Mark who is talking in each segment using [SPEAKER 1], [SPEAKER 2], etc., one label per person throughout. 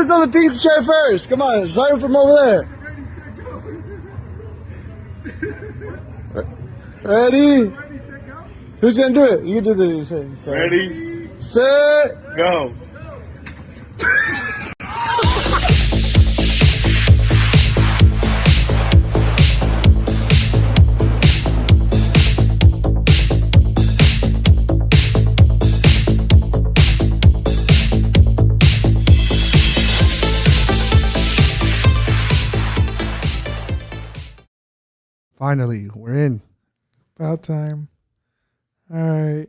[SPEAKER 1] sits on the pink chair first. Come on, start from over there. Ready? Who's gonna do it? You do the same.
[SPEAKER 2] Ready,
[SPEAKER 1] set,
[SPEAKER 2] go.
[SPEAKER 3] Finally, we're in.
[SPEAKER 4] About time. All right.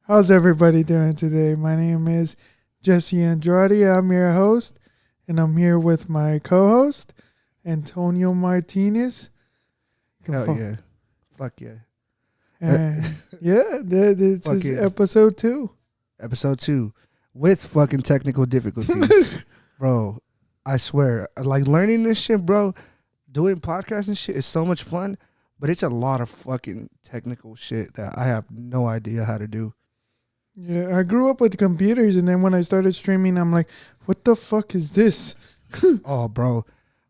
[SPEAKER 4] How's everybody doing today? My name is Jesse Andrade. I'm your host, and I'm here with my co-host, Antonio Martinez.
[SPEAKER 3] Hell yeah. Fuck yeah.
[SPEAKER 4] And yeah, this
[SPEAKER 3] Fuck
[SPEAKER 4] is
[SPEAKER 3] yeah.
[SPEAKER 4] episode 2.
[SPEAKER 3] Episode 2 with fucking technical difficulties. Bro, I swear, like learning this shit, bro, doing podcasts and shit is so much fun, but it's a lot of fucking technical shit that I have no idea how to do.
[SPEAKER 4] Yeah, I grew up with computers, and then when I started streaming, I'm like, what the fuck is this?
[SPEAKER 3] Oh, bro,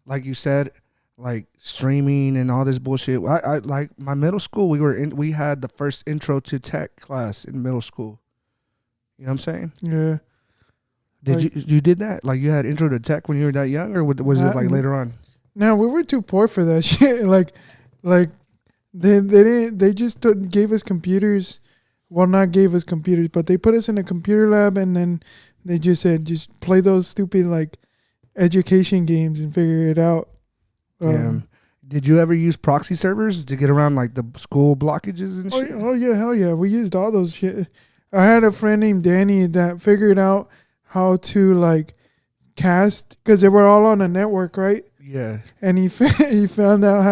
[SPEAKER 3] like you said, like streaming and all this bullshit. I like my middle school. We had the first intro to tech class in middle school. You know what I'm saying?
[SPEAKER 4] Yeah.
[SPEAKER 3] Did you did that? Like you had intro to tech when you were that young, or was it like later on?
[SPEAKER 4] No, we were too poor for that shit. Like they just gave us computers. Well, not gave us computers, but they put us in a computer lab, and then they just said, just play those stupid like education games and figure it out.
[SPEAKER 3] Did you ever use proxy servers to get around like the school blockages and shit?
[SPEAKER 4] Oh yeah, hell yeah. We used all those shit. I had a friend named Danny that figured out how to like cast, because they were all on a network, right?
[SPEAKER 3] Yeah.
[SPEAKER 4] And he found out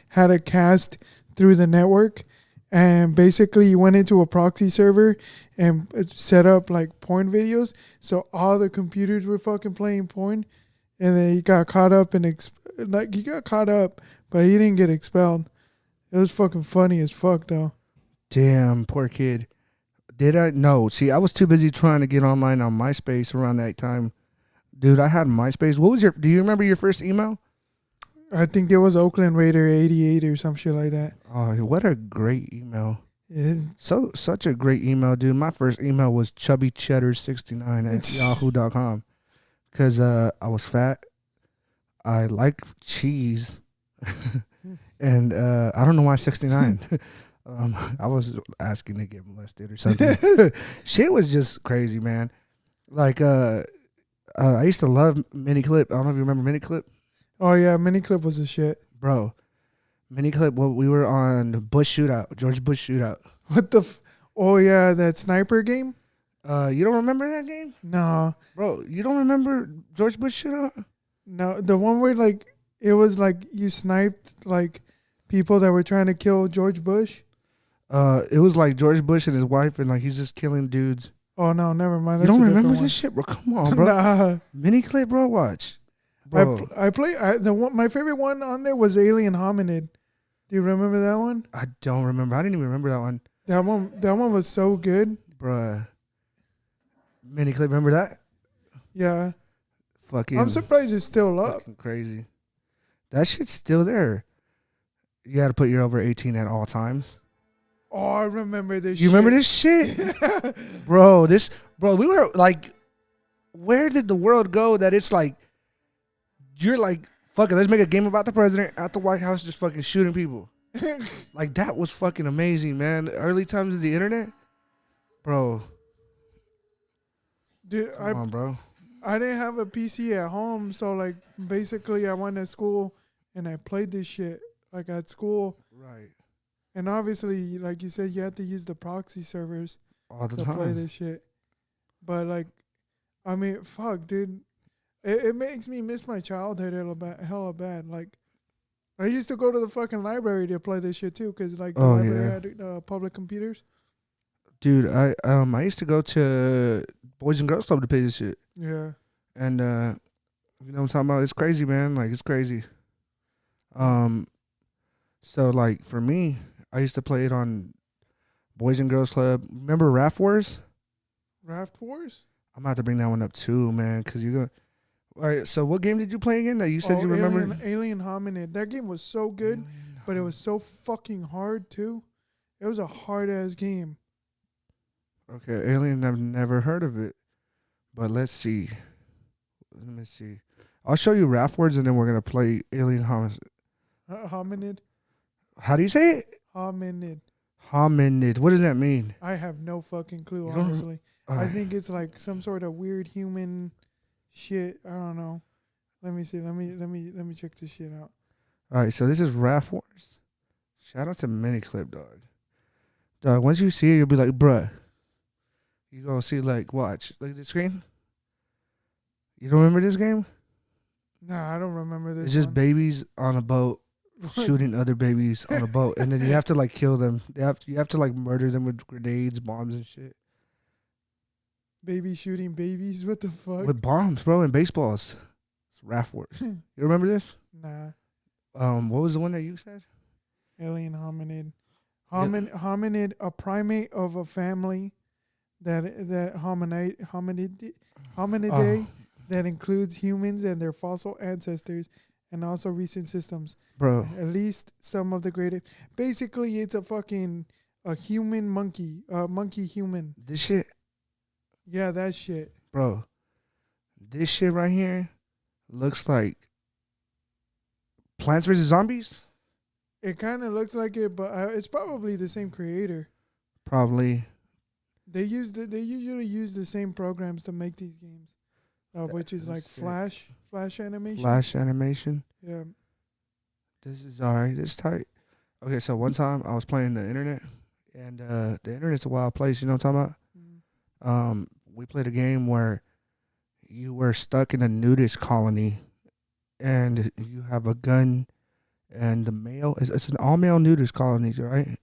[SPEAKER 4] how to cast through the network, and basically he went into a proxy server and set up like porn videos, so all the computers were fucking playing porn, and then he got caught up and he got caught up, but he didn't get expelled. It was fucking funny as fuck though.
[SPEAKER 3] Damn, poor kid. Did I? No. See, I was too busy trying to get online on MySpace around that time. Dude, I had MySpace. Do you remember your first email?
[SPEAKER 4] I think it was Oakland Raider 88 or some shit like that.
[SPEAKER 3] Oh, what a great email.
[SPEAKER 4] Yeah.
[SPEAKER 3] Such a great email, dude. My first email was chubbycheddar69@yahoo.com because I was fat. I like cheese. And I don't know why 69. I was asking to get molested or something. Shit was just crazy, man. Like, I used to love Miniclip. I don't know if you remember Miniclip.
[SPEAKER 4] Oh yeah, Miniclip was a shit.
[SPEAKER 3] Bro, Miniclip, well, we were on George Bush Shootout.
[SPEAKER 4] What the oh yeah, that sniper game?
[SPEAKER 3] You don't remember that game?
[SPEAKER 4] No.
[SPEAKER 3] Bro, you don't remember George Bush Shootout?
[SPEAKER 4] No, the one where like it was like you sniped like people that were trying to kill George Bush?
[SPEAKER 3] It was like George Bush and his wife, and like he's just killing dudes.
[SPEAKER 4] Oh no, never mind.
[SPEAKER 3] You
[SPEAKER 4] That's
[SPEAKER 3] don't
[SPEAKER 4] a
[SPEAKER 3] remember
[SPEAKER 4] different
[SPEAKER 3] this shit, bro? Come on, bro.
[SPEAKER 4] Nah.
[SPEAKER 3] Miniclip, bro, watch. Bro,
[SPEAKER 4] My favorite one on there was Alien Hominid. Do you remember that one?
[SPEAKER 3] I don't remember. I didn't even remember that one.
[SPEAKER 4] That one was so good.
[SPEAKER 3] Bruh. Miniclip, remember that?
[SPEAKER 4] Yeah.
[SPEAKER 3] Fucking.
[SPEAKER 4] I'm surprised it's still up.
[SPEAKER 3] Fucking crazy. That shit's still there. You got to put you're over 18 at all times.
[SPEAKER 4] Oh, I remember this shit.
[SPEAKER 3] You remember this shit? Bro, we were like, where did the world go that it's like, you're like, fuck it, let's make a game about the president at the White House just fucking shooting people. Like, that was fucking amazing, man. The early times of the internet. Bro.
[SPEAKER 4] Dude,
[SPEAKER 3] Come on, bro.
[SPEAKER 4] I didn't have a PC at home, so like basically I went to school and I played this shit like at school.
[SPEAKER 3] Right.
[SPEAKER 4] And obviously, like you said, you have to use the proxy servers
[SPEAKER 3] All the
[SPEAKER 4] to
[SPEAKER 3] time.
[SPEAKER 4] play this shit. But like, I mean, fuck, dude. It makes me miss my childhood hella bad. Like, I used to go to the fucking library to play this shit too, because like the library had public computers.
[SPEAKER 3] Dude, I used to go to Boys and Girls Club to play this shit.
[SPEAKER 4] Yeah.
[SPEAKER 3] And you know what I'm talking about? It's crazy, man. Like, it's crazy. So like for me, I used to play it on Boys and Girls Club. Remember Raft Wars?
[SPEAKER 4] Raft Wars?
[SPEAKER 3] I'm about to bring that one up too, man, because you're gonna. All right. So what game did you play again? That you said you remember?
[SPEAKER 4] Alien Hominid. That game was so good, but it was so fucking hard too. It was a hard ass game.
[SPEAKER 3] Okay, Alien. I've never heard of it, but let's see. Let me see. I'll show you RAF words, and then we're gonna play Alien
[SPEAKER 4] Hominid.
[SPEAKER 3] How do you say it?
[SPEAKER 4] Hominid.
[SPEAKER 3] Hominid. What does that mean?
[SPEAKER 4] I have no fucking clue,
[SPEAKER 3] You don't-
[SPEAKER 4] honestly. I think it's like some sort of weird human shit. I don't know. Let me see. Let me check this shit out.
[SPEAKER 3] All right, so this is RAF Wars. Shout out to Miniclip, dog. Dog, once you see it, you'll be like, bruh. You gonna see, like, watch. Look at the screen. You don't remember this game?
[SPEAKER 4] Nah, I don't remember this.
[SPEAKER 3] It's just
[SPEAKER 4] one.
[SPEAKER 3] babies on a boat shooting other babies on a boat, and then you have to like kill them. You have to like murder them with grenades, bombs, and shit.
[SPEAKER 4] Baby shooting babies. What the fuck?
[SPEAKER 3] With bombs, bro, and baseballs. It's RAF Wars. You remember this?
[SPEAKER 4] Nah.
[SPEAKER 3] What was the one that you said?
[SPEAKER 4] Alien hominid. Hominid, a primate of a family that hominidae that includes humans and their fossil ancestors and also recent systems.
[SPEAKER 3] Bro.
[SPEAKER 4] At least some of the greatest. Basically, it's a human monkey, monkey human.
[SPEAKER 3] This shit,
[SPEAKER 4] Yeah, that shit.
[SPEAKER 3] bro. This shit right here looks like Plants vs. Zombies?
[SPEAKER 4] It kind of looks like it, but it's probably the same creator.
[SPEAKER 3] Probably.
[SPEAKER 4] They usually use the same programs to make these games, which is like
[SPEAKER 3] sick.
[SPEAKER 4] Flash animation.
[SPEAKER 3] Flash animation.
[SPEAKER 4] Yeah.
[SPEAKER 3] This is alright. This is tight. Okay, so one time I was playing the internet, and the internet's a wild place. You know what I'm talking about?
[SPEAKER 4] Mm.
[SPEAKER 3] We played a game where you were stuck in a nudist colony, and you have a gun, and the male it's an all male nudist colony, right?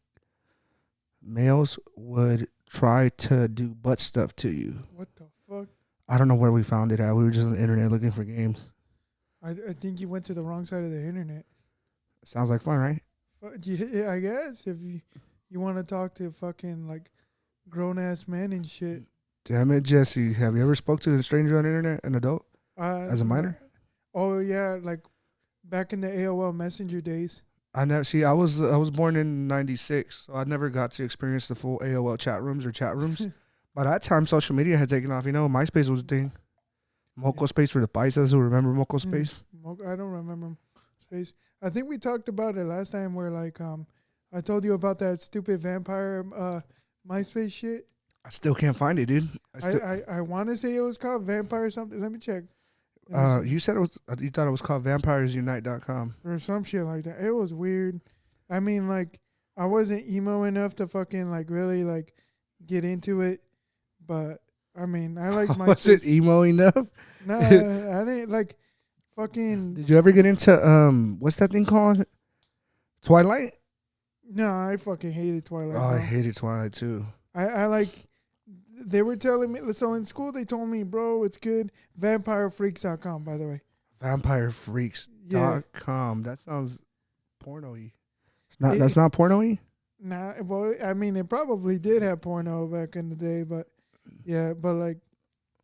[SPEAKER 3] Males would try to do butt stuff to you.
[SPEAKER 4] What the fuck?
[SPEAKER 3] I don't know where we found it at. We were just on the internet looking for games.
[SPEAKER 4] I think you went to the wrong side of the internet.
[SPEAKER 3] Sounds like fun, right?
[SPEAKER 4] Yeah, I guess if you want to talk to fucking like grown ass men and shit.
[SPEAKER 3] Damn it, Jesse. Have you ever spoke to a stranger on the internet, an adult, as a minor?
[SPEAKER 4] Oh yeah, like back in the AOL Messenger days.
[SPEAKER 3] I never see. I was born in '96, so I never got to experience the full AOL chat rooms or chat rooms. By that time, social media had taken off. You know, MySpace was a thing. Moco Space for the paisas who remember Moco Space.
[SPEAKER 4] I don't remember Space. I think we talked about it last time. Where like I told you about that stupid vampire MySpace shit.
[SPEAKER 3] I still can't find it, dude.
[SPEAKER 4] I want to say it was called Vampire something. Let me check.
[SPEAKER 3] You said it was. You thought it was called VampiresUnite.com
[SPEAKER 4] or some shit like that. It was weird. I mean, like I wasn't emo enough to fucking like really like get into it, but I mean, I like my.
[SPEAKER 3] Was it emo enough?
[SPEAKER 4] Nah, I didn't like fucking.
[SPEAKER 3] Did you ever get into what's that thing called? Twilight?
[SPEAKER 4] No, I fucking hated Twilight.
[SPEAKER 3] Oh, I hated Twilight too.
[SPEAKER 4] I like. They were telling me, so in school they told me, bro, it's good. VampireFreaks.com, by the way.
[SPEAKER 3] VampireFreaks.com. That sounds porno-y. That's not porno-y?
[SPEAKER 4] Nah, well, I mean, it probably did have porno back in the day, but yeah, but like,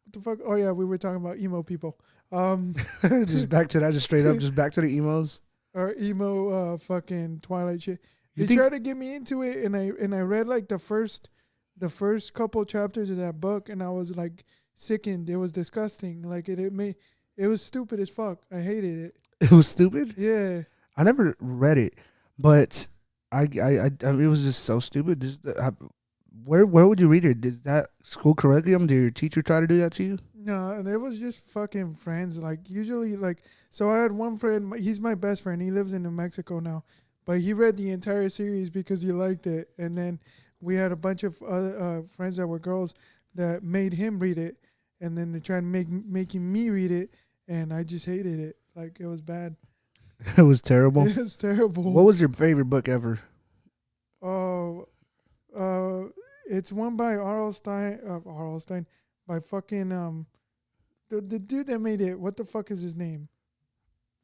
[SPEAKER 4] what the fuck? Oh yeah, we were talking about emo people.
[SPEAKER 3] Just back to that, just straight up, just back to the emos.
[SPEAKER 4] Or emo fucking Twilight shit. They tried to get me into it, and I read like the first couple chapters of that book, and I was like sickened. It was disgusting. Like it was stupid as fuck. I hated it.
[SPEAKER 3] It was stupid?
[SPEAKER 4] Yeah.
[SPEAKER 3] I never read it, but I it was just so stupid. Where would you read it? Did that school curriculum? Did your teacher try to do that to you?
[SPEAKER 4] No, it was just fucking friends. Like usually, like so I had one friend. He's my best friend. He lives in New Mexico now, but he read the entire series because he liked it, and then we had a bunch of other friends that were girls that made him read it, and then they tried making me read it, and I just hated it. Like it was bad.
[SPEAKER 3] It was terrible.
[SPEAKER 4] It was terrible.
[SPEAKER 3] What was your favorite book ever?
[SPEAKER 4] Oh, it's one by R.L. Stein, by fucking the dude that made it. What the fuck is his name?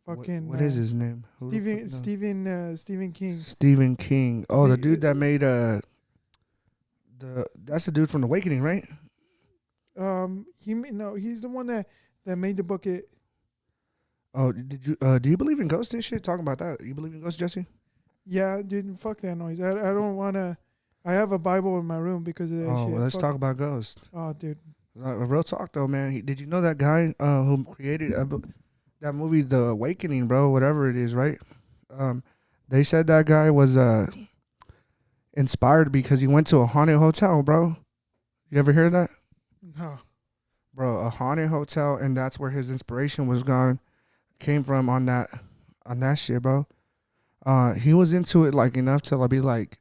[SPEAKER 4] Fucking.
[SPEAKER 3] What is his name?
[SPEAKER 4] Stephen King.
[SPEAKER 3] Stephen King. Oh, the dude that made that's the dude from Awakening, right?
[SPEAKER 4] He's the one that made the book.
[SPEAKER 3] Oh, did you do you believe in ghosts and shit? Talking about that, you believe in ghosts, Jesse?
[SPEAKER 4] Yeah, dude, fuck that noise. I don't wanna. I have a Bible in my room because of that
[SPEAKER 3] Oh,
[SPEAKER 4] shit.
[SPEAKER 3] well, let's
[SPEAKER 4] Fuck.
[SPEAKER 3] talk about ghosts.
[SPEAKER 4] Oh, dude.
[SPEAKER 3] Real talk though, man. Did you know that guy who created that movie, The Awakening, bro? Whatever it is, right? Um, they said that guy was inspired because he went to a haunted hotel, bro. You ever hear that,
[SPEAKER 4] No.
[SPEAKER 3] bro? A haunted hotel, and that's where his inspiration was gone, came from on that shit, bro. He was into it like enough to be like,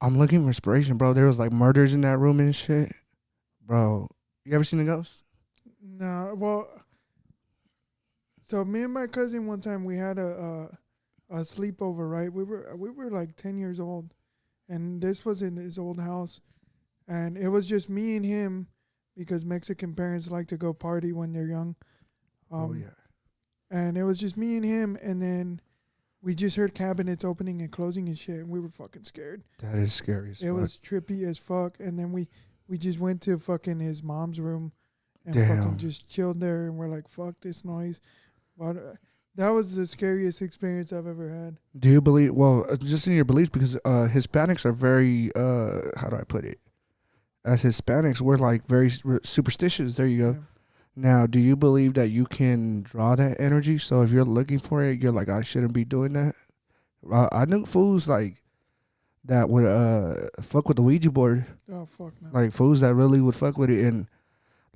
[SPEAKER 3] I'm looking for inspiration, bro. There was like murders in that room and shit, bro. You ever seen a ghost?
[SPEAKER 4] No. Well, so me and my cousin one time we had a sleepover. Right. We were like 10 years old, and this was in his old house, and it was just me and him because Mexican parents like to go party when they're young.
[SPEAKER 3] Oh yeah,
[SPEAKER 4] And it was just me and him, and then we just heard cabinets opening and closing and shit, and we were fucking scared.
[SPEAKER 3] that is scary as
[SPEAKER 4] It
[SPEAKER 3] fuck.
[SPEAKER 4] was trippy as fuck, and then we just went to fucking his mom's room and
[SPEAKER 3] Damn.
[SPEAKER 4] fucking just chilled there, and we're like, fuck this noise. But that was the scariest experience I've ever had.
[SPEAKER 3] Do you believe? Well, just in your beliefs, because Hispanics are very how do I put it? As Hispanics, we're like very superstitious. There you go.
[SPEAKER 4] Yeah.
[SPEAKER 3] Now, do you believe that you can draw that energy? So if you're looking for it, you're like, I shouldn't be doing that. I knew fools like that would fuck with the Ouija board,
[SPEAKER 4] Oh fuck no.
[SPEAKER 3] like fools that really would fuck with it. And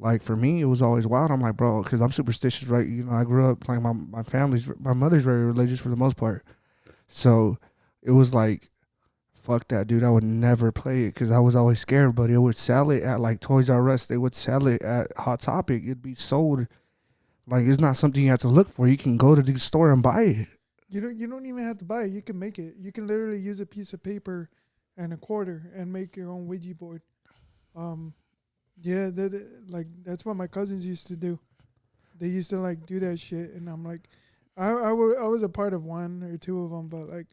[SPEAKER 3] like for me, it was always wild. I'm like, bro, because I'm superstitious, right? You know, I grew up like my mother's very religious for the most part, so it was like, fuck that, dude. I would never play it because I was always scared. But it would sell it at like Toys R Us. They would sell it at Hot Topic. It'd be sold. Like it's not something you have to look for. You can go to the store and buy it.
[SPEAKER 4] You don't even have to buy it. You can make it. You can literally use a piece of paper and a quarter and make your own Ouija board. Yeah, like that's what my cousins used to do. They used to like do that shit, and I'm like, I was a part of one or two of them, but like,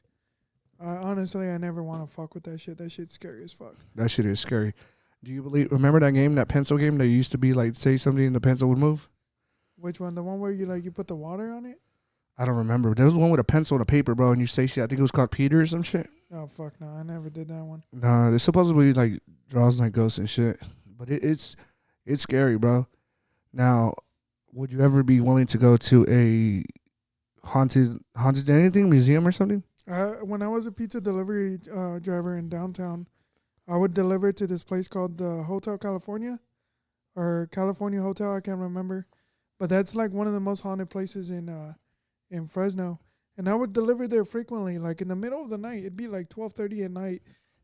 [SPEAKER 4] honestly, I never want to fuck with that shit. That shit's scary as fuck.
[SPEAKER 3] That shit is scary. Do you believe? Remember that game, that pencil game that used to be like say something and the pencil would move?
[SPEAKER 4] Which one? The one where you put the water on it?
[SPEAKER 3] I don't remember. There was one with a pencil and a paper, bro, and you say shit. I think it was called Peter or some shit.
[SPEAKER 4] Oh fuck no, I never did that one.
[SPEAKER 3] Nah, it's supposedly like draws like ghosts and shit, but it's scary, bro. Now, would you ever be willing to go to a haunted anything museum or something?
[SPEAKER 4] When I was a pizza delivery driver in downtown, I would deliver to this place called the Hotel California or California Hotel. I can't remember, but that's like one of the most haunted places in Fresno. And I would deliver there frequently, like in the middle of the night. It'd be like 12:30 at night,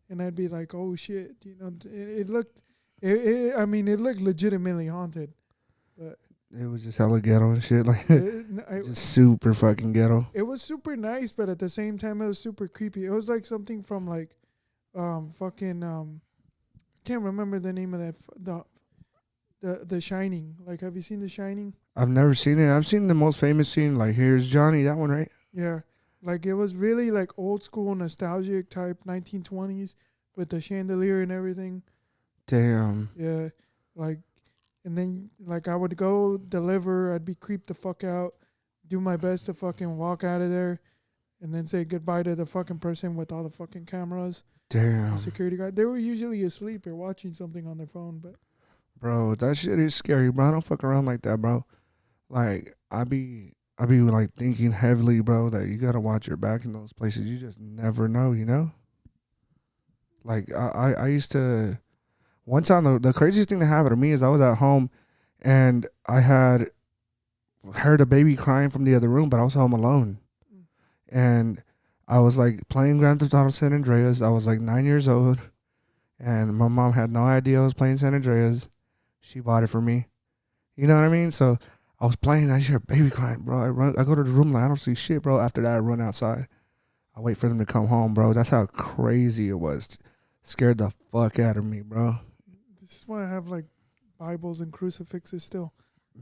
[SPEAKER 4] and I'd be like, "Oh shit!" You know, it looked legitimately haunted, but
[SPEAKER 3] It was just hella ghetto and shit, like
[SPEAKER 4] it
[SPEAKER 3] just super fucking ghetto.
[SPEAKER 4] was super nice, but at the same time, it was super creepy. It was like something from like, can't remember the name of that the Shining. Like, have you seen The Shining?
[SPEAKER 3] I've never seen it. I've seen the most famous scene, like Here's Johnny, that one, right?
[SPEAKER 4] Yeah, like it was really like old school nostalgic type 1920s with the chandelier and everything.
[SPEAKER 3] Damn.
[SPEAKER 4] Yeah, like, and then like I would go deliver. I'd be creeped the fuck out, do my best to fucking walk out of there, and then say goodbye to the fucking person with all the fucking cameras.
[SPEAKER 3] Damn.
[SPEAKER 4] The security guard. They were usually asleep or watching something on their phone, but
[SPEAKER 3] Bro, that shit is scary, bro. I don't fuck around like that, bro. Like, I be like thinking heavily, bro, that you gotta watch your back in those places. You just never know, you know? Like, I used to, one time, the craziest thing that happened to me is I was at home and I had heard a baby crying from the other room, but I was home alone. And I was like playing Grand Theft Auto San Andreas. I was like 9 years old, and my mom had no idea I was playing San Andreas. She bought it for me. You know what I mean? So I was playing. I hear a baby crying, bro. I go to the room, like, I don't see shit, bro. After that, I run outside. I wait for them to come home, bro. That's how crazy it was. Scared the fuck out of me, bro.
[SPEAKER 4] this is why I have like Bibles and crucifixes still.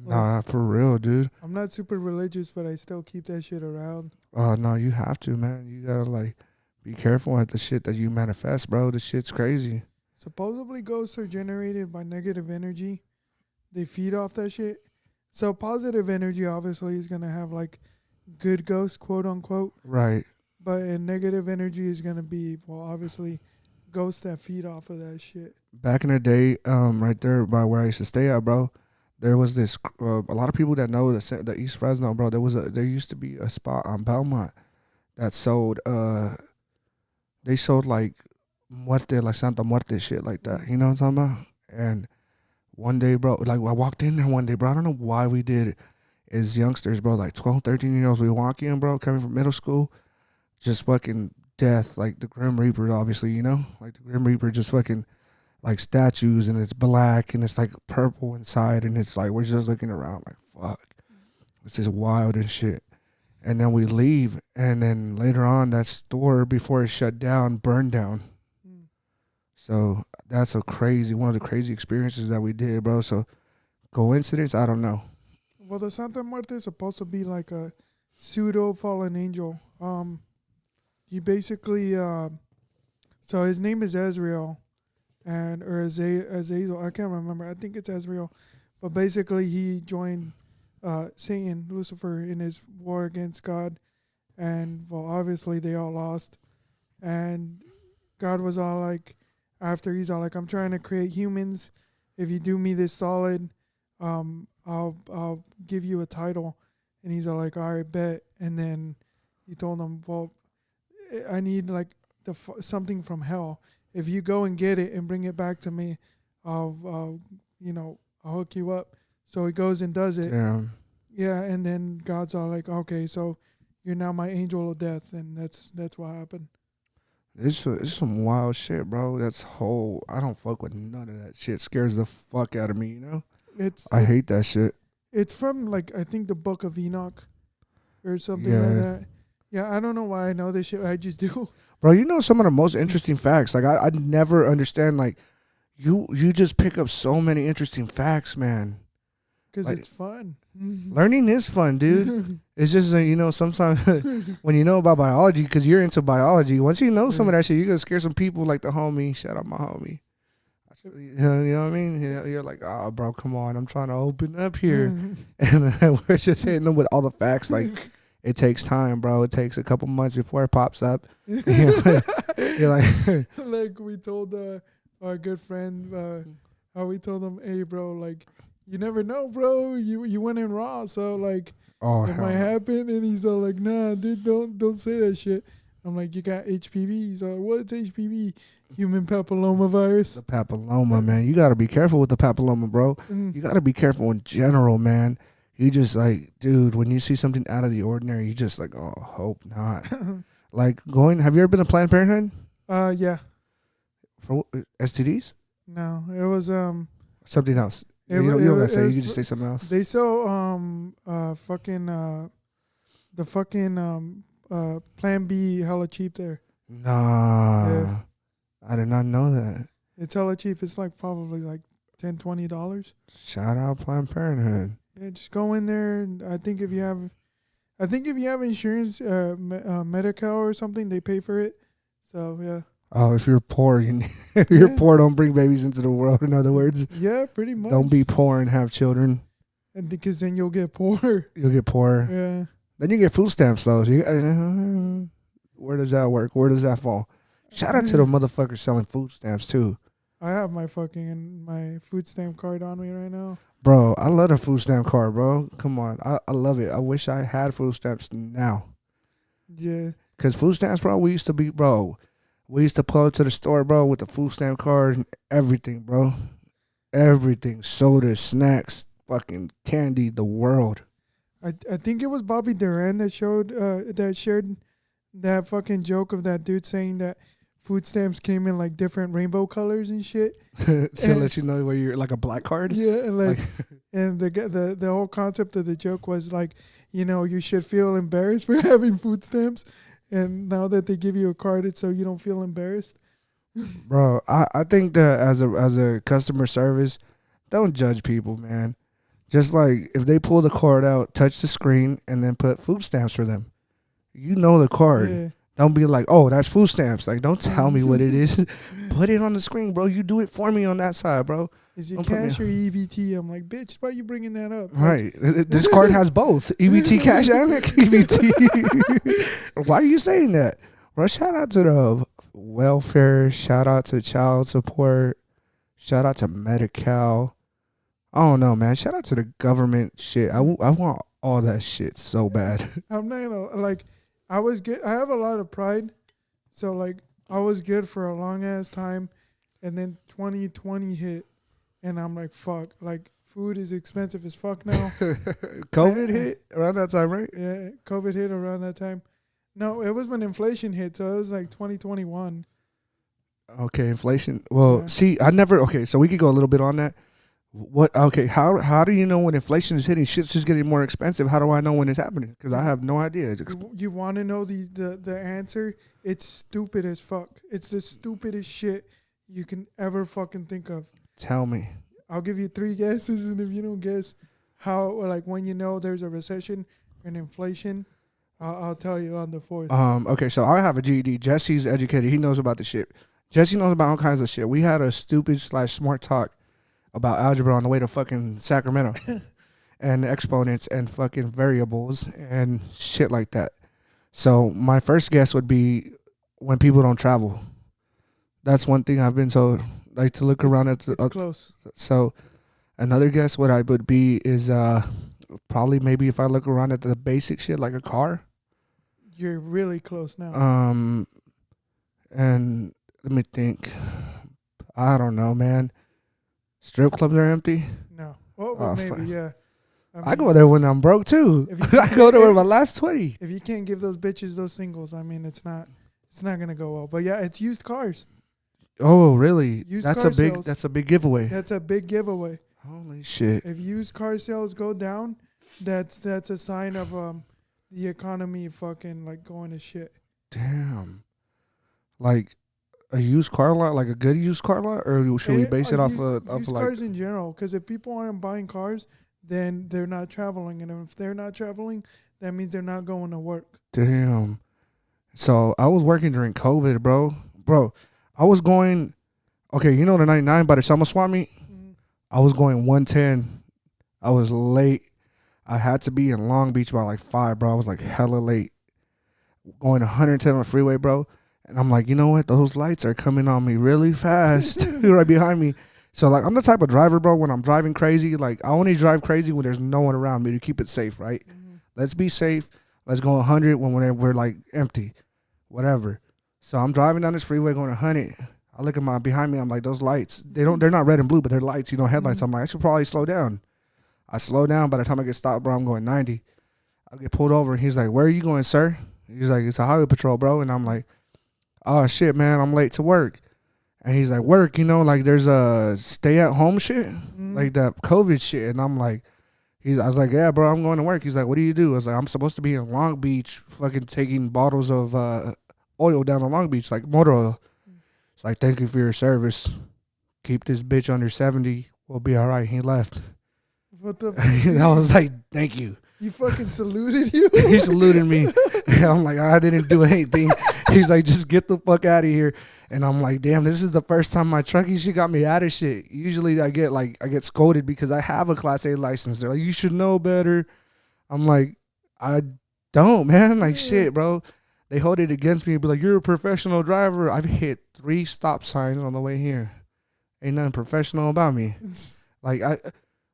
[SPEAKER 3] Nah, for real, dude.
[SPEAKER 4] I'm not super religious, but I still keep that shit around.
[SPEAKER 3] Oh, no, you have to, man. You gotta, like, be careful at the shit that you manifest, bro. This shit's crazy.
[SPEAKER 4] Supposedly ghosts are generated by negative energy. They feed off that shit. So positive energy obviously is gonna have like good ghosts, quote unquote.
[SPEAKER 3] Right.
[SPEAKER 4] But and negative energy is gonna be obviously ghosts that feed off of that shit.
[SPEAKER 3] Back in the day, right there by where I used to stay at, bro, there was this a lot of people that know the East Fresno, bro. There used to be a spot on Belmont that sold they sold like muerte, like Santa Muerte shit like that. You know what I'm talking about? And one day, bro, like I walked in there one day, bro. I don't know why we did it. As youngsters, bro, like 12, 13-year-olds, we walk in, bro, coming from middle school, just fucking death, like the Grim Reaper, obviously, you know? Like the Grim Reaper just fucking like statues, and it's black and it's like purple inside, and it's like we're just looking around like fuck, this is wild and shit. And then we leave, and then later on that store before it shut down burned down. So that's one of the crazy experiences that we did, bro. So coincidence, I don't know.
[SPEAKER 4] Well, the Santa Muerte is supposed to be like a pseudo fallen angel. He basically so his name is Azrael, or Azazel. I can't remember. I think it's Azrael, but basically he joined Satan, Lucifer, in his war against God, and well, obviously they all lost, and God was all like, after he's all like, I'm trying to create humans. If you do me this solid, I'll give you a title. And he's all like, all right, bet. And then he told him, well, I need like something from hell. If you go and get it and bring it back to me, I'll hook you up. So he goes and does it.
[SPEAKER 3] Damn.
[SPEAKER 4] Yeah, and then God's all like, okay, so you're now my angel of death, and that's what happened.
[SPEAKER 3] It's some wild shit, bro. I don't fuck with none of that shit. Scares the fuck out of me, you know? I hate that shit.
[SPEAKER 4] It's from, like, I think the Book of Enoch or something like that. Yeah, I don't know why I know this shit. I just do.
[SPEAKER 3] Bro, you know some of the most interesting facts. Like, I never understand, like, you just pick up so many interesting facts, man.
[SPEAKER 4] Because
[SPEAKER 3] like,
[SPEAKER 4] it's fun.
[SPEAKER 3] Learning is fun, dude. It's just, sometimes when you know about biology, because you're into biology, once you know some of that shit, you're going to scare some people like the homie. Shout out my homie. You know what I mean? You're like, oh, bro, come on. I'm trying to open up here. And we're just hitting them with all the facts. Like, it takes time, bro. It takes a couple months before it pops up. You're like...
[SPEAKER 4] like we told our good friend, how we told him, hey, bro, like, you never know, bro. You went in raw, so, like, it might happen. And he's all like, nah, dude, don't say that shit. I'm like, you got HPV. He's like, what's HPV? Human papilloma virus.
[SPEAKER 3] The papilloma, man. You got to be careful with the papilloma, bro. You got to be careful in general, man. You just like, dude, when you see something out of the ordinary, you just like, oh, hope not. Like have you ever been to Planned Parenthood?
[SPEAKER 4] Yeah.
[SPEAKER 3] For STDs?
[SPEAKER 4] No, it was
[SPEAKER 3] something else. You don't gotta say. You can just say something else.
[SPEAKER 4] They sell the Plan B hella cheap there.
[SPEAKER 3] Nah, yeah. I did not know that.
[SPEAKER 4] It's hella cheap. It's like probably like $10, $20.
[SPEAKER 3] Shout out Planned Parenthood.
[SPEAKER 4] Yeah, just go in there. And I think if you have insurance, Medi-Cal or something, they pay for it. So yeah.
[SPEAKER 3] Oh, if you're poor, you're poor, don't bring babies into the world. In other words,
[SPEAKER 4] yeah, pretty much.
[SPEAKER 3] Don't be poor and have children.
[SPEAKER 4] And because then you'll get poor.
[SPEAKER 3] You'll get poor.
[SPEAKER 4] Yeah.
[SPEAKER 3] Then you get food stamps though. So where does that work? Where does that fall? Shout out to the motherfuckers selling food stamps too.
[SPEAKER 4] I have my food stamp card on me right now.
[SPEAKER 3] Bro, I love the food stamp card, bro. Come on. I love it. I wish I had food stamps now.
[SPEAKER 4] Yeah.
[SPEAKER 3] Because food stamps, bro, we used to pull up to the store, bro, with the food stamp card and everything, bro. Everything. Sodas, snacks, fucking candy, the world.
[SPEAKER 4] I think it was Bobby Duran that shared that fucking joke of that dude saying that food stamps came in like different rainbow colors and shit.
[SPEAKER 3] To let you know where you're like a black card.
[SPEAKER 4] Yeah, and and the whole concept of the joke was like, you should feel embarrassed for having food stamps, and now that they give you a card, it's so you don't feel embarrassed.
[SPEAKER 3] Bro, I think that as a customer service, don't judge people, man. Just like if they pull the card out, touch the screen, and then put food stamps for them. You know the card.
[SPEAKER 4] Yeah.
[SPEAKER 3] Don't be like, oh, that's food stamps. Like, don't tell me what it is. Put it on the screen, bro. You do it for me on that side, bro.
[SPEAKER 4] Is it
[SPEAKER 3] Don't put me-
[SPEAKER 4] cash or EBT? I'm like, bitch, why you bringing that up?
[SPEAKER 3] Right. This card has both EBT cash and EBT. Why are you saying that? Well, shout out to the welfare. Shout out to child support. Shout out to Medi-Cal. I don't know, man. Shout out to the government shit. I want all that shit so bad.
[SPEAKER 4] I'm not gonna like. I was good. I have a lot of pride, so like I was good for a long ass time, and then 2020 hit, and I'm like, fuck. Like food is expensive as fuck now.
[SPEAKER 3] COVID hit around that time, right?
[SPEAKER 4] Yeah, COVID hit around that time. No, it was when inflation hit, so it was like 2021.
[SPEAKER 3] Okay, inflation. Well,
[SPEAKER 4] Yeah.
[SPEAKER 3] see, I never. Okay, so we could go a little bit on that. What? Okay, how do you know when inflation is hitting? Shit's just getting more expensive. How do I know when it's happening? Because I have no idea.
[SPEAKER 4] You want to know the answer? It's stupid as fuck. It's the stupidest shit you can ever fucking think of.
[SPEAKER 3] Tell me.
[SPEAKER 4] I'll give you 3 guesses, and if you don't guess how, or like when you know there's a recession and inflation, I'll tell you on the 4th.
[SPEAKER 3] Okay, so I have a GED. Jesse's educated. He knows about the shit. Jesse knows about all kinds of shit. We had a stupid/smart talk about algebra on the way to fucking Sacramento and exponents and fucking variables and shit like that. So my first guess would be when people don't travel. That's one thing I've been told, like to look around at.
[SPEAKER 4] It's close.
[SPEAKER 3] So another guess what I would be is probably maybe if I look around at the basic shit like a car.
[SPEAKER 4] You're really close now.
[SPEAKER 3] And let me think. I don't know, man. Strip clubs are empty.
[SPEAKER 4] No. Well, maybe,
[SPEAKER 3] fine.
[SPEAKER 4] yeah.
[SPEAKER 3] I go there when I'm broke too.
[SPEAKER 4] If you
[SPEAKER 3] I go there with my last 20.
[SPEAKER 4] If you can't give those bitches those singles, I mean, it's not gonna go well. But yeah, it's used cars.
[SPEAKER 3] Oh, really?
[SPEAKER 4] Used
[SPEAKER 3] That's
[SPEAKER 4] car
[SPEAKER 3] a big.
[SPEAKER 4] sales.
[SPEAKER 3] That's a big giveaway.
[SPEAKER 4] That's a big giveaway.
[SPEAKER 3] Holy shit!
[SPEAKER 4] If used car sales go down, that's a sign of the economy fucking like going to shit.
[SPEAKER 3] Damn. Like a used car lot, like a good used car lot, or should we base it off
[SPEAKER 4] used
[SPEAKER 3] like
[SPEAKER 4] cars in general? Because if people aren't buying cars, then they're not traveling, and if they're not traveling, that means they're not going to work.
[SPEAKER 3] damn? So I was working during COVID, bro. I was going. Okay, you know the 99 by the summer swap meet.
[SPEAKER 4] Mm-hmm.
[SPEAKER 3] I was going 110. I was late. I had to be in Long Beach by like 5, bro. I was like hella late. Going 110 on the freeway, bro. And I'm like, you know what? Those lights are coming on me really fast right behind me. So, like, I'm the type of driver, bro, when I'm driving crazy, like, I only drive crazy when there's no one around me to keep it safe, right? Mm-hmm. Let's be safe. Let's go 100 when we're like, empty. Whatever. So, I'm driving down this freeway going 100. I look at behind me. I'm like, those lights, they're not red and blue, but they're lights, headlights. Mm-hmm. I'm like, I should probably slow down. I slow down. By the time I get stopped, bro, I'm going 90. I get pulled over, and he's like, where are you going, sir? He's like, it's a highway patrol, bro. And I'm like, oh, shit, man, I'm late to work. And he's like, work, like there's a stay-at-home shit, like that COVID shit. And I'm like, I was like, yeah, bro, I'm going to work. He's like, what do you do? I was like, I'm supposed to be in Long Beach fucking taking bottles of oil down to Long Beach, like motor oil. It's like, thank you for your service. Keep this bitch under 70. We'll be all right. He left.
[SPEAKER 4] What the
[SPEAKER 3] I was like, thank you.
[SPEAKER 4] You fucking saluted you?
[SPEAKER 3] He saluted me. I'm like, I didn't do anything. He's like, just get the fuck out of here. And I'm like, damn, this is the first time my trucking shit got me out of shit. Usually I get scolded because I have a Class A license. They're like, you should know better. I'm like, I don't, man. Like, shit, bro. They hold it against me and be like, you're a professional driver. I've hit 3 stop signs on the way here. Ain't nothing professional about me. I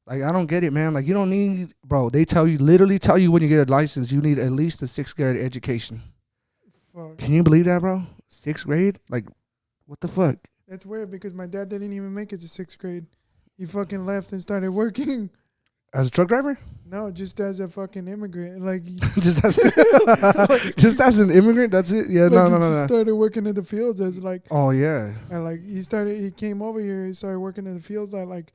[SPEAKER 3] don't get it, man. Like, you don't need, bro. They literally tell you when you get a license, you need at least a 6th grade education. Fuck. Can you believe that, bro? 6th grade? Like, what the fuck?
[SPEAKER 4] That's weird because my dad didn't even make it to 6th grade. He fucking left and started working.
[SPEAKER 3] As a truck driver?
[SPEAKER 4] No, just as a fucking immigrant. Like,
[SPEAKER 3] just as an immigrant? That's it? Yeah,
[SPEAKER 4] like
[SPEAKER 3] no.
[SPEAKER 4] He started working in the fields as like.
[SPEAKER 3] Oh, yeah.
[SPEAKER 4] And like, he came over here, he started working in the fields at like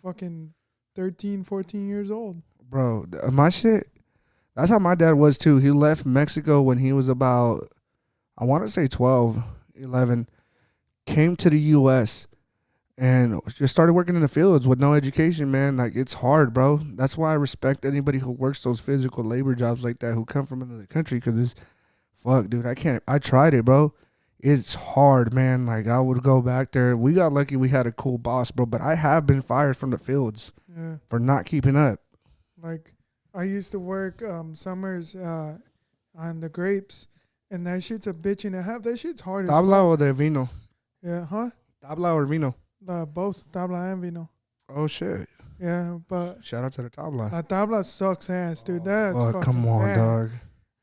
[SPEAKER 4] fucking 13, 14 years old.
[SPEAKER 3] Bro, my shit, that's how my dad was too. He left Mexico when he was about, I want to say 12, 11, came to the U.S. and just started working in the fields with no education, man. Like, it's hard, bro. That's why I respect anybody who works those physical labor jobs like that who come from another country, because it's fuck, dude, I can't. I tried it, bro. It's hard, man. Like, I would go back there. We got lucky we had a cool boss, bro. But I have been fired from the fields
[SPEAKER 4] Yeah.
[SPEAKER 3] for not keeping up.
[SPEAKER 4] Like, I used to work summers on the grapes, and that shit's a bitch and a half. That shit's hard as
[SPEAKER 3] Tabla
[SPEAKER 4] fuck.
[SPEAKER 3] or the vino?
[SPEAKER 4] Yeah, huh?
[SPEAKER 3] Tabla or vino?
[SPEAKER 4] Both tabla and vino.
[SPEAKER 3] Oh, shit.
[SPEAKER 4] Yeah, but
[SPEAKER 3] Shout out to the tabla.
[SPEAKER 4] la tabla sucks ass, dude. That's
[SPEAKER 3] Oh,
[SPEAKER 4] fucking
[SPEAKER 3] come on,
[SPEAKER 4] bad.
[SPEAKER 3] dog.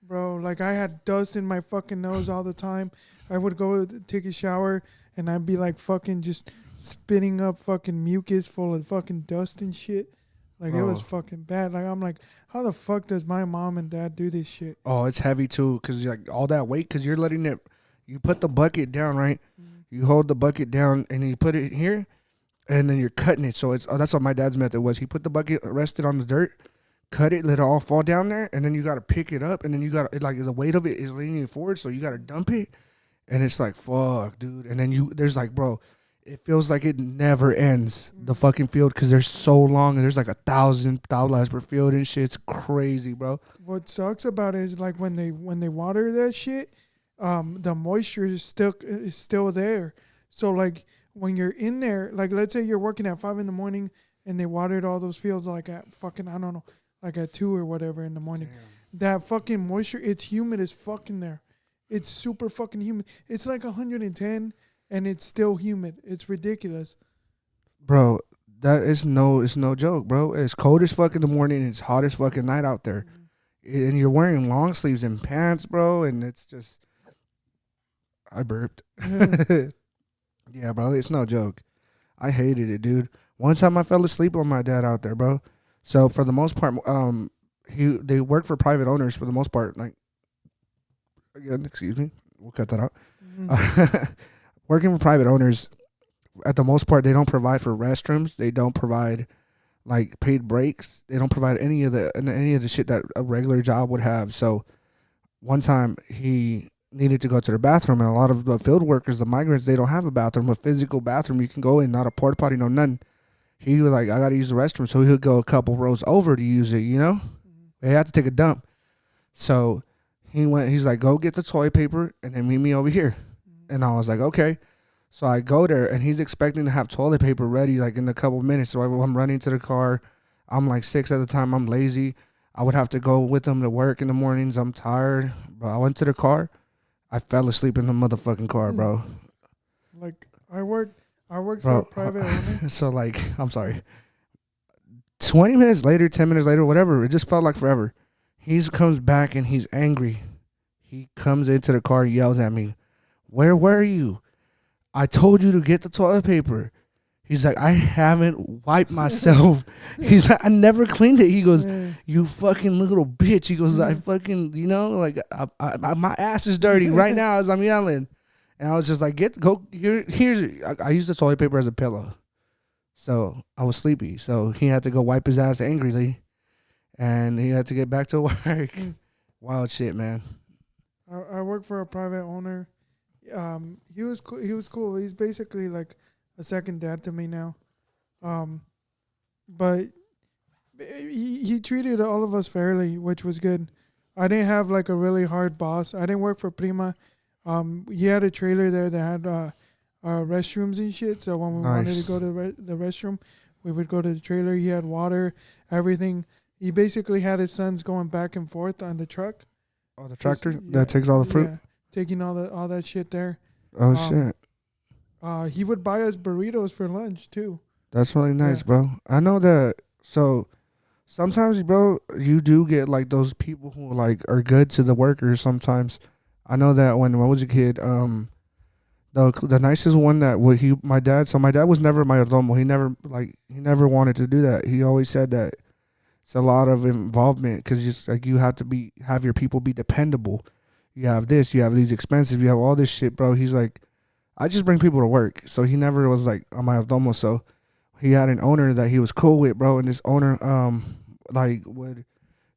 [SPEAKER 4] Bro, like I had dust in my fucking nose all the time. I would go take a shower and I'd be like fucking just spitting up fucking mucus full of fucking dust and shit. Like it was fucking bad. Like I'm like, how the fuck does my mom and dad do this shit?
[SPEAKER 3] Oh, it's heavy too, cause like all that weight, cause you're letting it. You put the bucket down, right? You hold the bucket down and you put it here, and then you're cutting it. So it's that's what my dad's method was. He put the bucket, rested on the dirt, cut it, let it all fall down there, and then you got to pick it up, and then you got to, like, the weight of it is leaning forward, so you got to dump it, and it's like, fuck, dude. And then there's like, bro, it feels like it never ends, the fucking field, because they're so long, and there's like 1,000 tablas per field and shit. It's crazy, bro.
[SPEAKER 4] What sucks about it is like when they water that shit, the moisture is still there. So like when you're in there, like let's say you're working at 5 a.m. and they watered all those fields like at fucking, I don't know, like at 2 or whatever in the morning. Damn. That fucking moisture, it's humid as fucking there. It's super fucking humid. It's like 110 and it's still humid. It's ridiculous.
[SPEAKER 3] Bro, it's no joke, bro. It's cold as fuck in the morning and it's hot as fucking night out there. And you're wearing long sleeves and pants, bro, and it's just, I burped. Yeah, bro, it's no joke. I hated it, dude. One time I fell asleep on my dad out there, bro. So for the most part, they work for private owners for the most part. Like, again, excuse me, we'll cut that out. Working for private owners, at the most part, they don't provide for restrooms. They don't provide like paid breaks. They don't provide any of the shit that a regular job would have. So one time he needed to go to the bathroom, and a lot of the field workers, the migrants, they don't have a bathroom, a physical bathroom you can go in, not a porta potty, no nothing. He was like, I gotta use the restroom, so he would go a couple rows over to use it, you know. He had to take a dump, so he's like, go get the toilet paper and then meet me over here. And I was like, okay. So I go there, and he's expecting to have toilet paper ready like in a couple minutes. So I'm running to the car. I'm like 6 at the time. I'm lazy. I would have to go with him to work in the mornings. I'm tired, but I went to the car. I fell asleep in the motherfucking car, bro.
[SPEAKER 4] Like I worked for a private owner.
[SPEAKER 3] So like, I'm sorry. 20 minutes later, 10 minutes later, whatever, it just felt like forever. He comes back and he's angry. He comes into the car, yells at me, "Where were you? I told you to get the toilet paper." He's like, "I haven't wiped myself." He's like, "I never cleaned it." He goes, "You fucking little bitch." He goes, "I fucking, you know, like my ass is dirty right now as I'm yelling." And I was just like, I used the toilet paper as a pillow. So I was sleepy. So he had to go wipe his ass angrily. And he had to get back to work. Wild shit, man.
[SPEAKER 4] I work for a private owner. He was cool. He's basically like a second dad to me now. But he treated all of us fairly, which was good. I didn't have like a really hard boss. I didn't work for Prima. He had a trailer there that had restrooms and shit. So when we wanted to go to the restroom, we would go to the trailer. He had water, everything. He basically had his sons going back and forth on the truck.
[SPEAKER 3] Oh, the tractor that takes all the fruit?
[SPEAKER 4] Yeah, taking all that shit there.
[SPEAKER 3] Oh, shit.
[SPEAKER 4] He would buy us burritos for lunch, too.
[SPEAKER 3] That's really nice, bro. I know that. So sometimes, bro, you do get like those people who like are good to the workers sometimes. I know that when I was a kid, the nicest one that my dad was never mayordomo. He never wanted to do that. He always said that it's a lot of involvement because just like you have to have your people be dependable. You have this, you have these expenses, you have all this shit, bro. He's like, I just bring people to work. So he never was like a mayordomo. So he had an owner that he was cool with, bro. And this owner, like would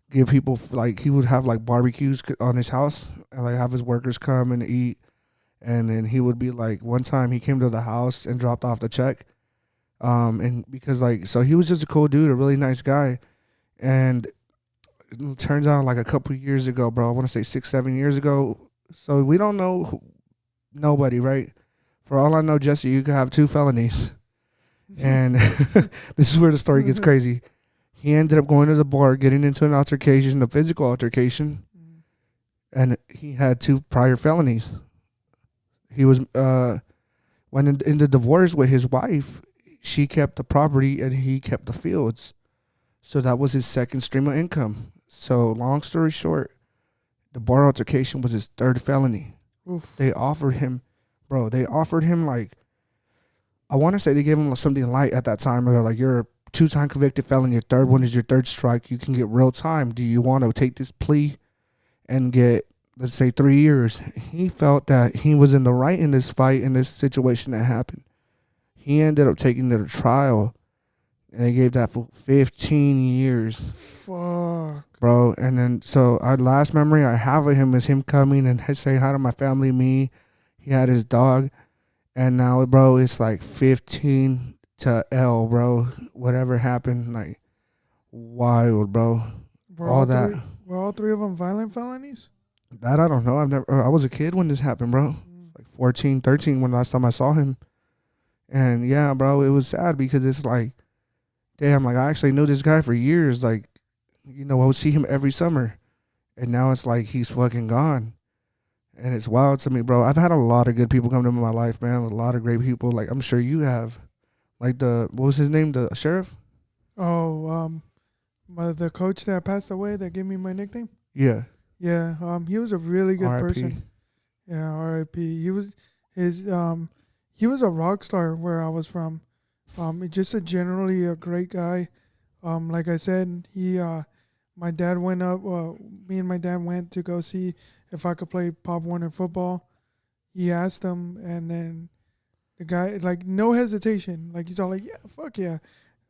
[SPEAKER 3] give people like he would have like barbecues on his house and like have his workers come and eat. And then he would be like, one time he came to the house and dropped off the check. And because like, so he was just a cool dude, a really nice guy. And it turns out like a couple of years ago, bro, I want to say 6-7 years ago, So we don't know nobody, right? For all I know, Jesse, you could have 2 felonies. And this is where the story gets crazy. He ended up going to the bar, getting into an altercation, a physical altercation, and he had 2 prior felonies. He was when in the divorce with his wife, she kept the property and he kept the fields. So that was his second stream of income. So long story short, the bar altercation was his 3rd felony.
[SPEAKER 4] Oof.
[SPEAKER 3] They offered him like, I want to say they gave him something light at that time. They're like, you're a 2-time convicted felon. Your 3rd one is your 3rd strike. You can get real time. Do you want to take this plea and get, let's say, 3 years? He felt that he was in the right in this fight, in this situation that happened. He ended up taking it to trial, and they gave that for 15 years.
[SPEAKER 4] Fuck.
[SPEAKER 3] Bro, and then, so our last memory I have of him is him coming and saying hi to my family, me. He had his dog. And now, bro, it's like 15 to L, bro. Whatever happened, like, wild, bro. All that.
[SPEAKER 4] Were all 3 of them violent felonies?
[SPEAKER 3] That I don't know. I was a kid when this happened, bro. Like 14, 13 when last time I saw him. And yeah, bro, it was sad because it's like, damn, like I actually knew this guy for years. Like, you know, I would see him every summer. And now it's like he's fucking gone. And it's wild to me, bro. I've had a lot of good people come into my life, man. A lot of great people. Like, I'm sure you have. Like what was his name? The sheriff?
[SPEAKER 4] Oh, the coach that passed away that gave me my nickname?
[SPEAKER 3] Yeah.
[SPEAKER 4] Yeah, he was a really good
[SPEAKER 3] R.I.P.
[SPEAKER 4] person. Yeah, R.I.P. He was a rock star where I was from. Just generally a great guy. Like I said, my dad went up. Me and my dad went to go see if I could play Pop Warner football. He asked him, and then the guy, like, no hesitation. Like, he's all like, yeah, fuck yeah.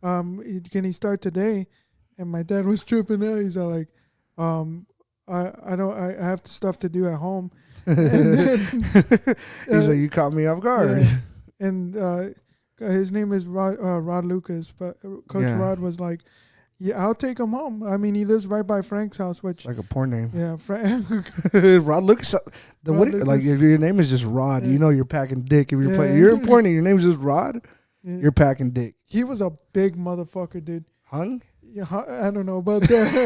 [SPEAKER 4] Can he start today? And my dad was tripping out. He's all like, I have stuff to do at home. And then,
[SPEAKER 3] he's like, you caught me off guard.
[SPEAKER 4] Yeah. And his name is Rod Lucas, but Coach Rod was like, yeah, I'll take him home. I mean, he lives right by Frank's house, which
[SPEAKER 3] it's like a porn name.
[SPEAKER 4] Yeah, Frank.
[SPEAKER 3] Rod Lucas.
[SPEAKER 4] Lucas.
[SPEAKER 3] Like if your name is just Rod, you know you're packing dick. If you're playing, you're in porn and your name is just Rod, you're packing dick.
[SPEAKER 4] He was a big motherfucker, dude.
[SPEAKER 3] Hung?
[SPEAKER 4] Yeah, I don't know about that.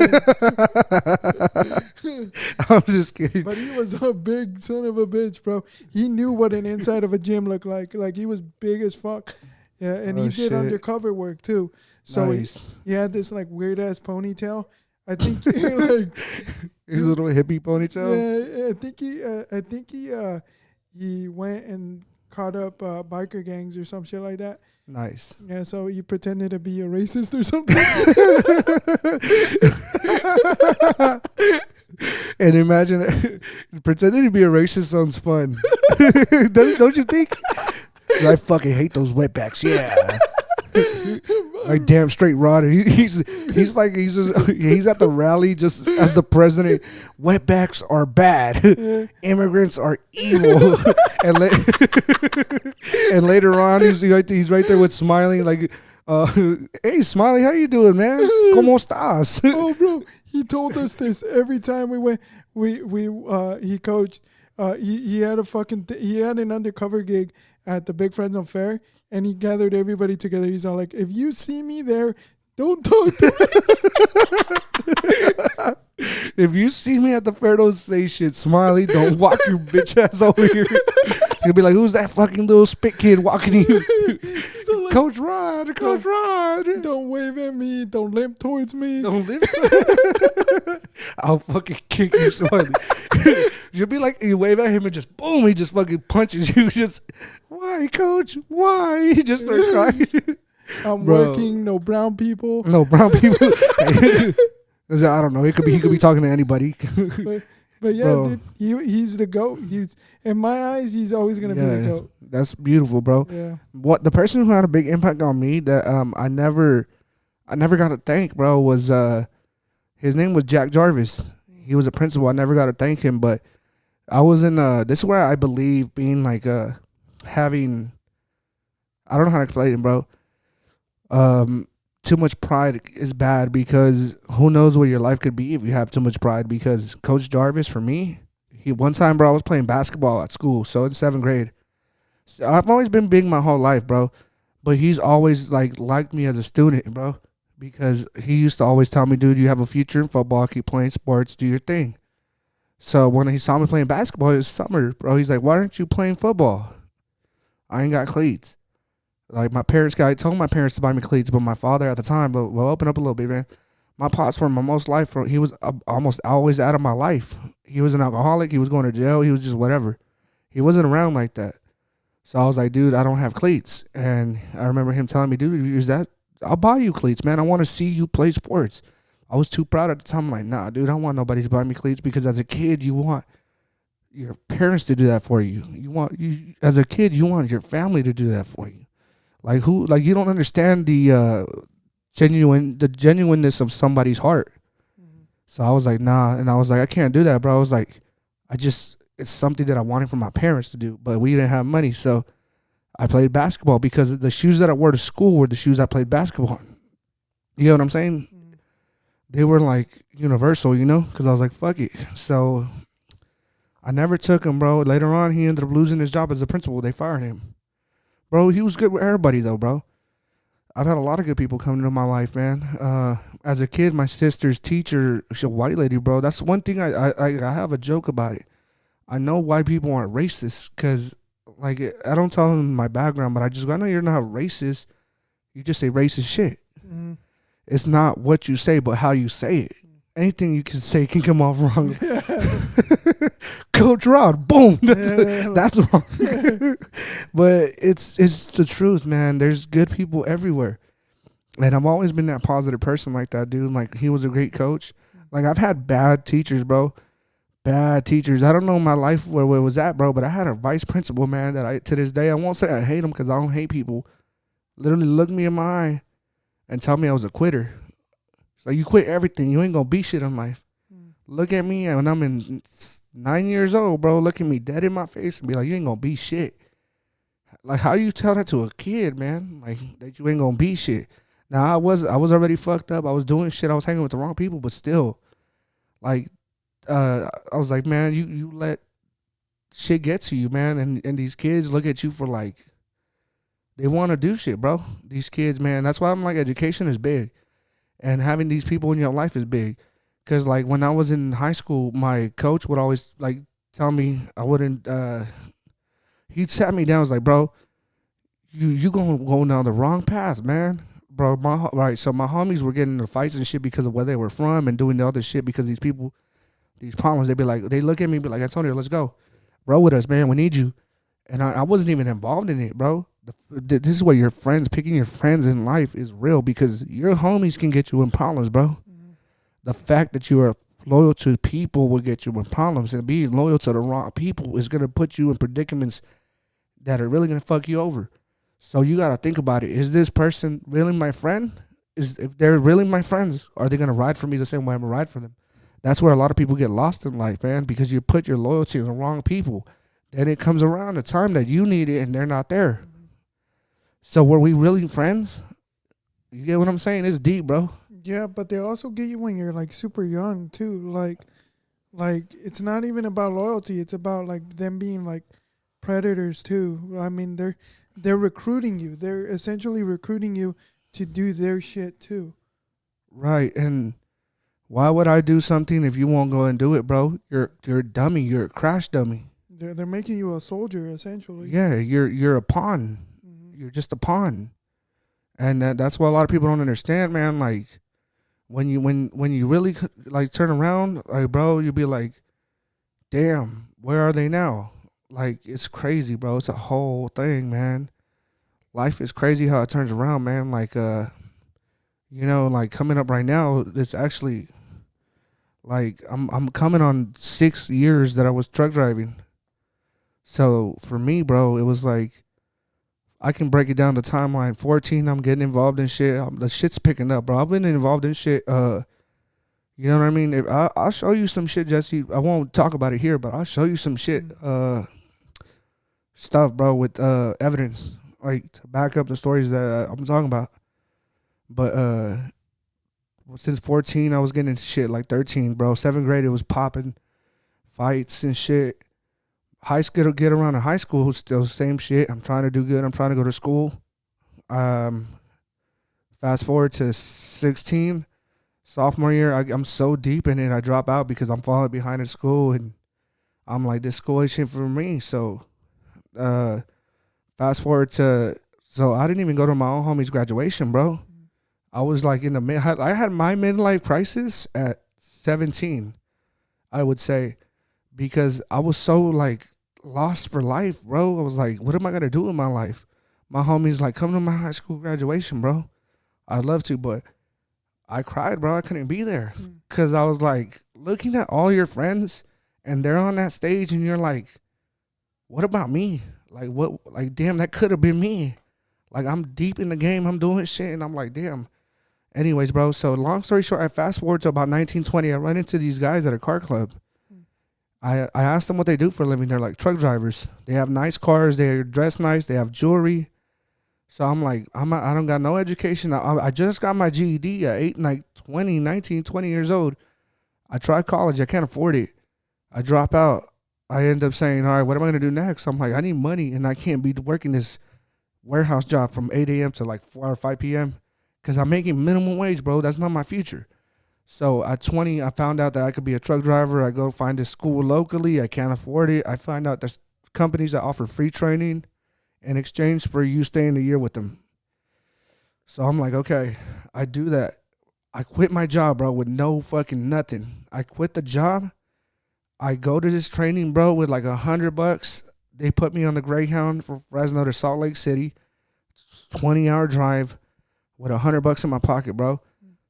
[SPEAKER 3] I'm just kidding.
[SPEAKER 4] But he was a big son of a bitch, bro. He knew what an inside of a gym looked like. Like, he was big as fuck. Yeah, and he did undercover work too. So
[SPEAKER 3] nice.
[SPEAKER 4] he had this like weird ass ponytail. I think like
[SPEAKER 3] his little hippie ponytail.
[SPEAKER 4] Yeah, I think he went and caught up biker gangs or some shit like that.
[SPEAKER 3] Nice.
[SPEAKER 4] Yeah, so he pretended to be a racist or something.
[SPEAKER 3] And imagine pretending to be a racist sounds fun. Don't you think? I fucking hate those wetbacks. Yeah. Like damn straight Rod. He's at the rally just as the president. Wetbacks are bad. Immigrants are evil. and later on he's right there with Smiley like, hey Smiley, how you doing, man? ¿Cómo estás?
[SPEAKER 4] Oh bro, he told us this every time we went. He coached. He had he had an undercover gig at the Big Fresno Fair, and he gathered everybody together. He's all like, if you see me there, don't talk to
[SPEAKER 3] me. If you see me at the fair, don't say shit. Smiley, don't walk your bitch ass over here. He'll be like, who's that fucking little spit kid walking you? So like, Coach Rod.
[SPEAKER 4] Don't wave at me. Don't limp towards me.
[SPEAKER 3] Don't limp. I'll fucking kick you, Smiley. You'll be like, you wave at him and just boom, he just fucking punches you. Just, why, Coach? Why? He just starts crying.
[SPEAKER 4] I'm working. No brown people.
[SPEAKER 3] No brown people. I don't know. He could be talking to anybody.
[SPEAKER 4] But yeah, dude, he's the GOAT. He's in my eyes, he's always gonna be the GOAT.
[SPEAKER 3] That's beautiful, bro.
[SPEAKER 4] Yeah.
[SPEAKER 3] What the person who had a big impact on me that I never got to thank, bro, was his name was Jack Jarvis. He was a principal. I never got to thank him, but I was in this is where I believe being like having, I don't know how to explain it, bro. Too much pride is bad because who knows what your life could be if you have too much pride. Because Coach Jarvis, for me, One time, bro, I was playing basketball at school. So in 7th grade, so I've always been big my whole life, bro. But he's always like liked me as a student, bro, because he used to always tell me, dude, you have a future in football. Keep playing sports. Do your thing. So when he saw me playing basketball, it was summer, bro. He's like, why aren't you playing football? I ain't got cleats. Like I told my parents to buy me cleats, but my father at the time, but we'll open up a little bit, man. My pops for my most life, he was almost always out of my life. He was an alcoholic. He was going to jail. He was just whatever. He wasn't around like that. So I was like, dude, I don't have cleats. And I remember him telling me, dude, is that, I'll buy you cleats, man. I want to see you play sports. I was too proud at the time. I'm like, nah, dude, I don't want nobody to buy me cleats, because as a kid, you want your parents to do that for you. As a kid, you want your family to do that for you. Like you don't understand the genuineness of somebody's heart. So I was like, nah. And I was like, I can't do that, bro. I was like, it's something that I wanted for my parents to do, but we didn't have money. So I played basketball, because the shoes that I wore to school were the shoes I played basketball in. You know what I'm saying? They were like universal, because I was like, fuck it. So I never took him, bro. Later on, he ended up losing his job as a principal. They fired him. Bro, he was good with everybody, though, bro. I've had a lot of good people come into my life, man. As a kid, my sister's teacher, she's a white lady, bro. That's one thing I have a joke about it. I know white people aren't racist, because, like, I don't tell them my background, but I just go, I know you're not racist. You just say racist shit. Mm-hmm. It's not what you say, but how you say it. Anything you can say can come off wrong. Coach Rod, boom. That's wrong. But it's the truth, man. There's good people everywhere. And I've always been that positive person like that, dude. Like, he was a great coach. Like, I've had bad teachers, bro. Bad teachers. I don't know my life where it was at, bro, but I had a vice principal, man, that to this day, I won't say I hate him, because I don't hate people. Literally looked me in my eye and tell me I was a quitter. It's like, you quit everything. You ain't gonna be shit in life. Look at me when I'm 9 years old, bro. Look at me dead in my face and be like, you ain't gonna be shit. Like, how you tell that to a kid, man? Like, that you ain't gonna be shit. Now, I was already fucked up. I was doing shit. I was hanging with the wrong people, but still, like, I was like, man, you let shit get to you, man. And these kids look at you for, like, they want to do shit, bro. These kids, man. That's why I'm like, education is big. And having these people in your life is big. Because, like, when I was in high school, my coach would always, like, tell me I wouldn't, he'd sat me down. I was like, bro, you going to go down the wrong path, man. Bro, so my homies were getting into fights and shit because of where they were from and doing the other shit because these people, these problems, they'd be like, they look at me and be like, Antonio, let's go. Roll with us, man. We need you. And I wasn't even involved in it, bro. This is where your friends, picking your friends in life is real, because your homies can get you in problems, bro. Mm-hmm. The fact that you are loyal to people will get you in problems, and being loyal to the wrong people is going to put you in predicaments that are really going to fuck you over. So you got to think about it. Is this person really my friend? If they're really my friends, are they going to ride for me the same way I'm going to ride for them? That's where a lot of people get lost in life, man, because you put your loyalty in the wrong people. Then it comes around the time that you need it and they're not there. So were we really friends? You get what I'm saying? It's deep, bro.
[SPEAKER 4] Yeah, but they also get you when you're, like, super young too. Like it's not even about loyalty. It's about, like, them being, like, predators too. I mean, they're recruiting you. They're essentially recruiting you to do their shit too. Right.
[SPEAKER 3] And why would I do something if you won't go and do it, bro? You're a dummy. You're a crash dummy.
[SPEAKER 4] They're making you a soldier, essentially.
[SPEAKER 3] Yeah, you're a pawn. Mm-hmm. You're just a pawn. And that's what a lot of people don't understand, man. Like, when you really, like, turn around, like, bro, you'll be like, damn, where are they now? Like, it's crazy, bro. It's a whole thing, man. Life is crazy how it turns around, man. Like, like, coming up right now, it's actually, like, I'm coming on 6 years that I was truck driving. So for me, bro, it was like, I can break it down the timeline. 14, I'm getting involved in shit. The shit's picking up, bro. I've been involved in shit. You know what I mean? I'll show you some shit, Jesse. I won't talk about it here, but I'll show you some shit, stuff, bro, with evidence, like, to back up the stories that I'm talking about. But since 14, I was getting into shit. Like 13, bro. 7th grade, it was popping. fights and shit. High school, get around to high school, still the same shit. I'm trying to do good. I'm trying to go to school. Fast forward to 16, sophomore year, I'm so deep in it, I drop out because I'm falling behind in school, and I'm like, this school ain't shit for me. So, fast forward to, so I didn't even go to my own homie's graduation, bro. I was like in the I had my midlife crisis at 17, I would say, because I was so like lost for life, bro. I was like, what am I gonna do in my life? My homie's like, come to my high school graduation, bro. I'd love to, but I cried, bro. I couldn't be there because I was like looking at all your friends and they're on that stage and you're like, what about me? Like, what? Like, damn, that could have been me. Like, I'm deep in the game. I'm doing shit and I'm like, damn. Anyways, bro, so long story short, I fast forward to about 1920. I run into these guys at a car club. I asked them what they do for a living. They're like truck drivers. They have nice cars. They're dressed nice. They have jewelry. So I'm like, I don't got no education. I just got my GED at 19, 20 years old. I try college. I can't afford it. I drop out. I end up saying, all right, what am I going to do next? I'm like, I need money, and I can't be working this warehouse job from 8 a.m. to like 4 or 5 p.m. because I'm making minimum wage, bro. That's not my future. So at 20, I found out that I could be a truck driver. I go find a school locally. I can't afford it. I find out there's companies that offer free training in exchange for you staying a year with them. So I'm like, okay, I do that. I quit my job, bro, with no fucking nothing. I quit the job. I go to this training, bro, with like $100. They put me on the Greyhound from Fresno to Salt Lake City, 20-hour drive with $100 in my pocket, bro.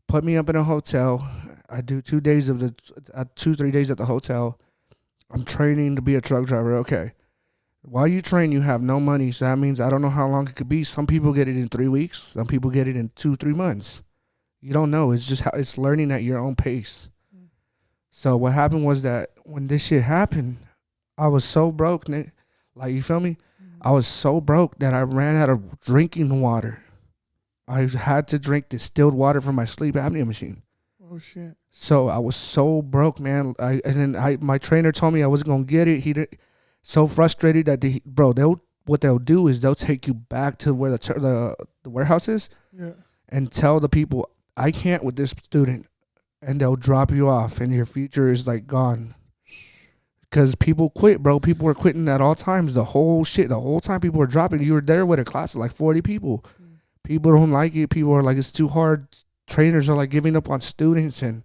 [SPEAKER 3] Put me up in a hotel. I do 3 days at the hotel. I'm training to be a truck driver. Okay. While you train, you have no money. So that means I don't know how long it could be. Some people get it in 3 weeks. Some people get it in 2-3 months. You don't know. It's just it's learning at your own pace. So what happened was that when this shit happened, I was so broke, Nick. Like, you feel me? I was so broke that I ran out of drinking water. I had to drink distilled water from my sleep apnea machine.
[SPEAKER 4] Oh shit!
[SPEAKER 3] So I was so broke, man. My trainer told me I wasn't gonna get it. He did. So frustrated that what they'll do is they'll take you back to where the warehouse is, and tell the people, I can't with this student, and they'll drop you off and your future is like gone. Because people quit, bro. People were quitting at all times. The whole time people were dropping. You were there with a class of like 40 people. People don't like it. People are like, it's too hard. Trainers are like giving up on students, and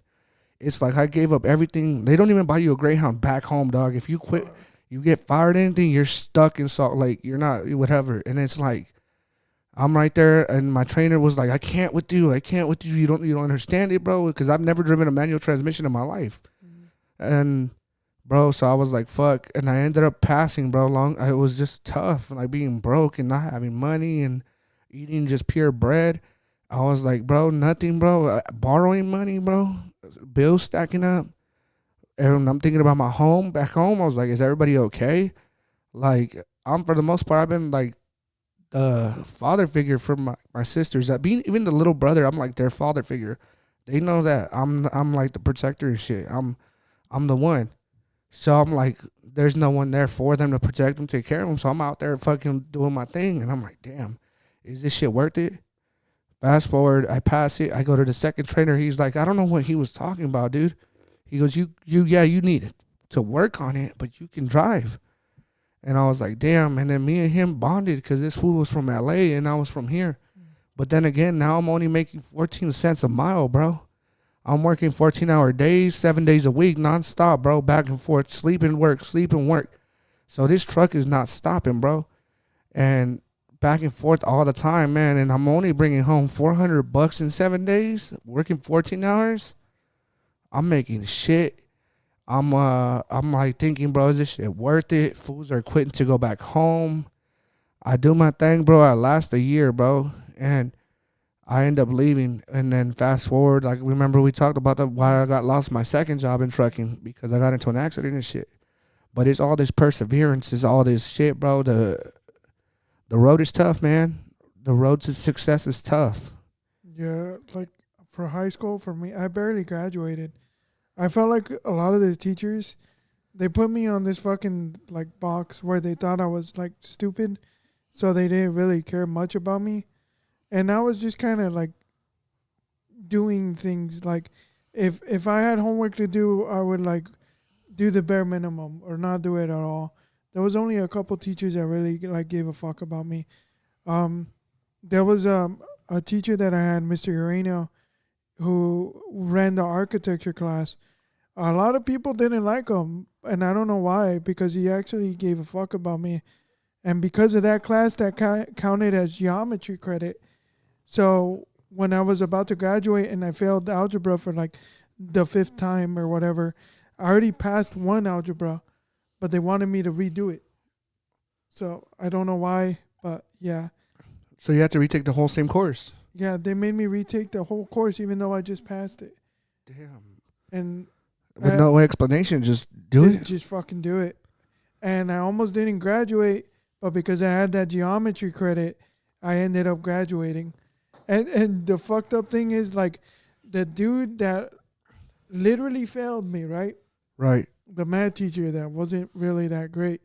[SPEAKER 3] it's like I gave up everything. They don't even buy you a Greyhound back home, dog. If you quit, you get fired or anything, you're stuck in Salt Lake. You're not, whatever. And it's like, I'm right there, and my trainer was like, I can't with you. You don't understand it, bro, because I've never driven a manual transmission in my life. And, bro, so I was like, fuck. And I ended up passing, bro. It was just tough, like being broke and not having money and eating just pure bread. I was like, bro, nothing, bro. Borrowing money, bro. Bills stacking up. And I'm thinking about my home, back home. I was like, is everybody okay? Like, for the most part, I've been like the father figure for my sisters. Even the little brother, I'm like their father figure. They know that I'm like the protector and shit. I'm the one. So I'm like, there's no one there for them to protect them, take care of them. So I'm out there fucking doing my thing. And I'm like, damn, is this shit worth it? Fast forward, I pass it. I go to the second trainer. He's like, I don't know what he was talking about, dude. He goes, you need to work on it, but you can drive. And I was like, damn. And then me and him bonded because this fool was from LA and I was from here. But then again, now I'm only making 14 cents a mile, bro. I'm working 14-hour days, 7 days a week, nonstop, bro. Back and forth, sleep and work. So this truck is not stopping, bro. And back and forth all the time, man. And I'm only bringing home $400 in 7 days, working 14 hours. I'm making shit. I'm like thinking, bro, is this shit worth it? Fools are quitting to go back home. I do my thing, bro. I last a year, bro. And I end up leaving. And then fast forward, like, remember we talked about why I got lost my second job in trucking, because I got into an accident and shit. But it's all this perseverance, it's all this shit, bro. The road is tough, man. The road to success is tough.
[SPEAKER 4] Yeah, like for high school, for me, I barely graduated. I felt like a lot of the teachers, they put me on this fucking like box where they thought I was like stupid, so they didn't really care much about me, and I was just kind of like doing things like if I had homework to do, I would like do the bare minimum or not do it at all. There was only a couple teachers that really like gave a fuck about me. There was a teacher that I had, Mr. Urano, who ran the architecture class. A lot of people didn't like him, and I don't know why, because he actually gave a fuck about me. And because of that class, that counted as geometry credit. So when I was about to graduate and I failed algebra for like the 5th time or whatever, I already passed one algebra, but they wanted me to redo it. So I don't know why, but yeah.
[SPEAKER 3] So you had to retake the whole same course?
[SPEAKER 4] Yeah, they made me retake the whole course even though I just passed it.
[SPEAKER 3] Damn.
[SPEAKER 4] And
[SPEAKER 3] with no explanation, just do it?
[SPEAKER 4] Just fucking do it. And I almost didn't graduate, but because I had that geometry credit, I ended up graduating. And the fucked up thing is, like, the dude that literally failed me, right?
[SPEAKER 3] Right.
[SPEAKER 4] The math teacher that wasn't really that great.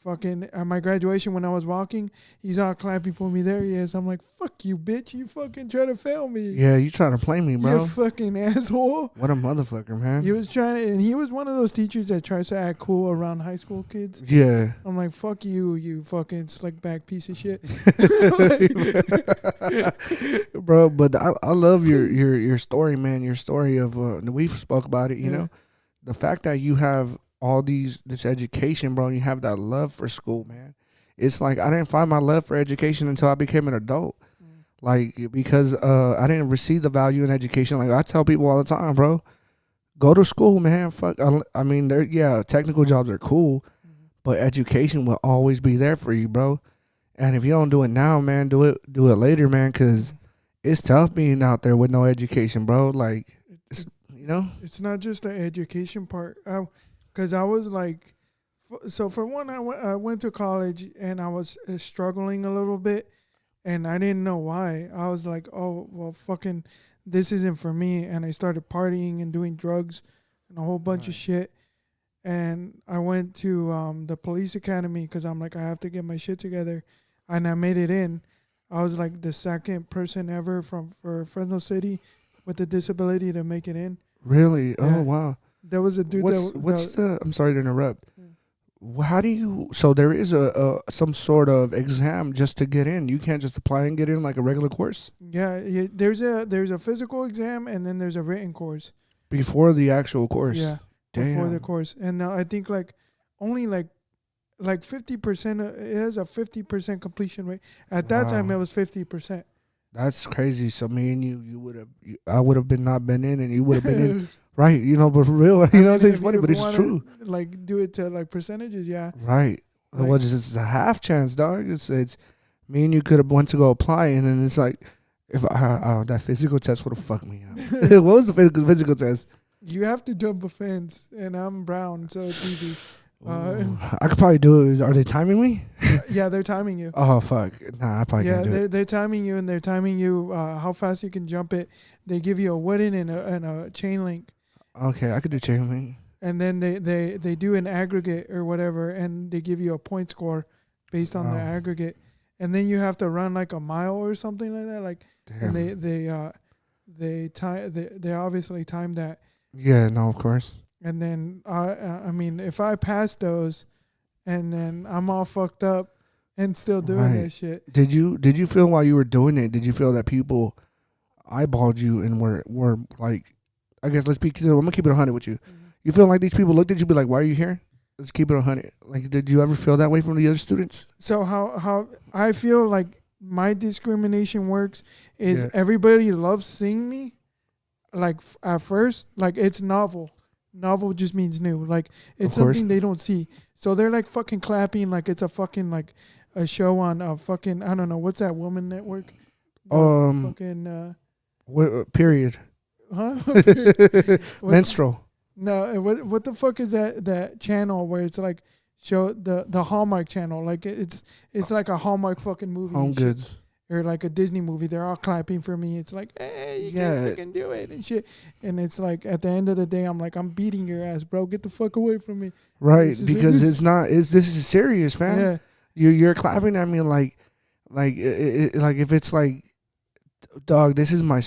[SPEAKER 4] Fucking at my graduation when I was walking, he's all clapping for me. There he is. I'm like, fuck you, bitch. You fucking try to fail me.
[SPEAKER 3] Yeah, you trying to play me, bro.
[SPEAKER 4] You fucking asshole.
[SPEAKER 3] What a motherfucker, man.
[SPEAKER 4] He was trying to, and he was one of those teachers that tries to act cool around high school kids.
[SPEAKER 3] Yeah.
[SPEAKER 4] I'm like, fuck you, you fucking slick back piece of shit.
[SPEAKER 3] Bro, but I love your story, man. Your story of, we spoke about it, you know. The fact that you have all this education, bro, and you have that love for school, man. It's like I didn't find my love for education until I became an adult. Like, because I didn't receive the value in education. Like, I tell people all the time, bro, go to school, man. Fuck, I mean, technical jobs are cool, but education will always be there for you, bro. And if you don't do it now, man, do it later, man, because it's tough being out there with no education, bro. Like, you know?
[SPEAKER 4] It's not just the education part. Because I was like, so for one, I went to college and I was struggling a little bit and I didn't know why. I was like, oh, well, fucking, this isn't for me. And I started partying and doing drugs and a whole bunch of shit. And I went to the police academy because I'm like, I have to get my shit together. And I made it in. I was like the second person ever for Fresno City with a disability to make it in.
[SPEAKER 3] Really?
[SPEAKER 4] Yeah.
[SPEAKER 3] Oh, wow.
[SPEAKER 4] There was a dude
[SPEAKER 3] I'm sorry to interrupt. How do you, so there is some sort of exam just to get in. You can't just apply and get in like a regular course?
[SPEAKER 4] Yeah, there's a physical exam and then there's a written course.
[SPEAKER 3] Before the actual course?
[SPEAKER 4] Yeah.
[SPEAKER 3] Damn.
[SPEAKER 4] Before the course. And I think like only like 50%, it has a 50% completion rate. At that time, it was 50%.
[SPEAKER 3] That's crazy. So me and I would have not been in and you would have been in. Right, you know, but for real, you know what I'm saying? It's funny, but it's true.
[SPEAKER 4] Like, do it to, like, percentages, yeah.
[SPEAKER 3] Right.
[SPEAKER 4] Like,
[SPEAKER 3] well, it's a half chance, dog. It's me and you could have went to go apply, and then it's like, if that physical test would have fucked me up. What was the physical test?
[SPEAKER 4] You have to jump a fence, and I'm brown, so it's easy.
[SPEAKER 3] I could probably do it. Are they timing me?
[SPEAKER 4] Yeah, they're timing you.
[SPEAKER 3] Oh, fuck. Nah, I probably can't do it.
[SPEAKER 4] Yeah, they're timing you, and they're timing you how fast you can jump it. They give you a wooden and a chain link.
[SPEAKER 3] Okay, I could do chain link.
[SPEAKER 4] And then they do an aggregate or whatever, and they give you a point score based on the aggregate. And then you have to run like a mile or something like that. Like,
[SPEAKER 3] damn.
[SPEAKER 4] And they obviously time that.
[SPEAKER 3] Yeah, no, of course.
[SPEAKER 4] And then I mean, if I pass those, and then I'm all fucked up and still doing that shit. Did
[SPEAKER 3] you feel while you were doing it? Did you feel that people eyeballed you and were like? I guess I'm gonna keep it 100 with you. Mm-hmm. You feel like these people looked at you, be like, "Why are you here?" Let's keep it 100. Like, did you ever feel that way from the other students?
[SPEAKER 4] So how I feel like my discrimination works is everybody loves seeing me. Like at first, like it's novel. Novel just means new. Like it's something they don't see. So they're like fucking clapping like it's a fucking like a show on a fucking I don't know what's that woman network. Fucking
[SPEAKER 3] period.
[SPEAKER 4] Huh?
[SPEAKER 3] Menstrual.
[SPEAKER 4] No, what the fuck is that channel where it's like show the Hallmark channel? Like it's like a Hallmark fucking movie.
[SPEAKER 3] Home Goods.
[SPEAKER 4] or like a Disney movie, they're all clapping for me. It's like, hey, you can't fucking do it and shit. And it's like at the end of the day, I'm like, I'm beating your ass, bro. Get the fuck away from me.
[SPEAKER 3] Right, because it's not. This is serious, fam.
[SPEAKER 4] Yeah.
[SPEAKER 3] You're clapping at me like if it's like, dog, this is my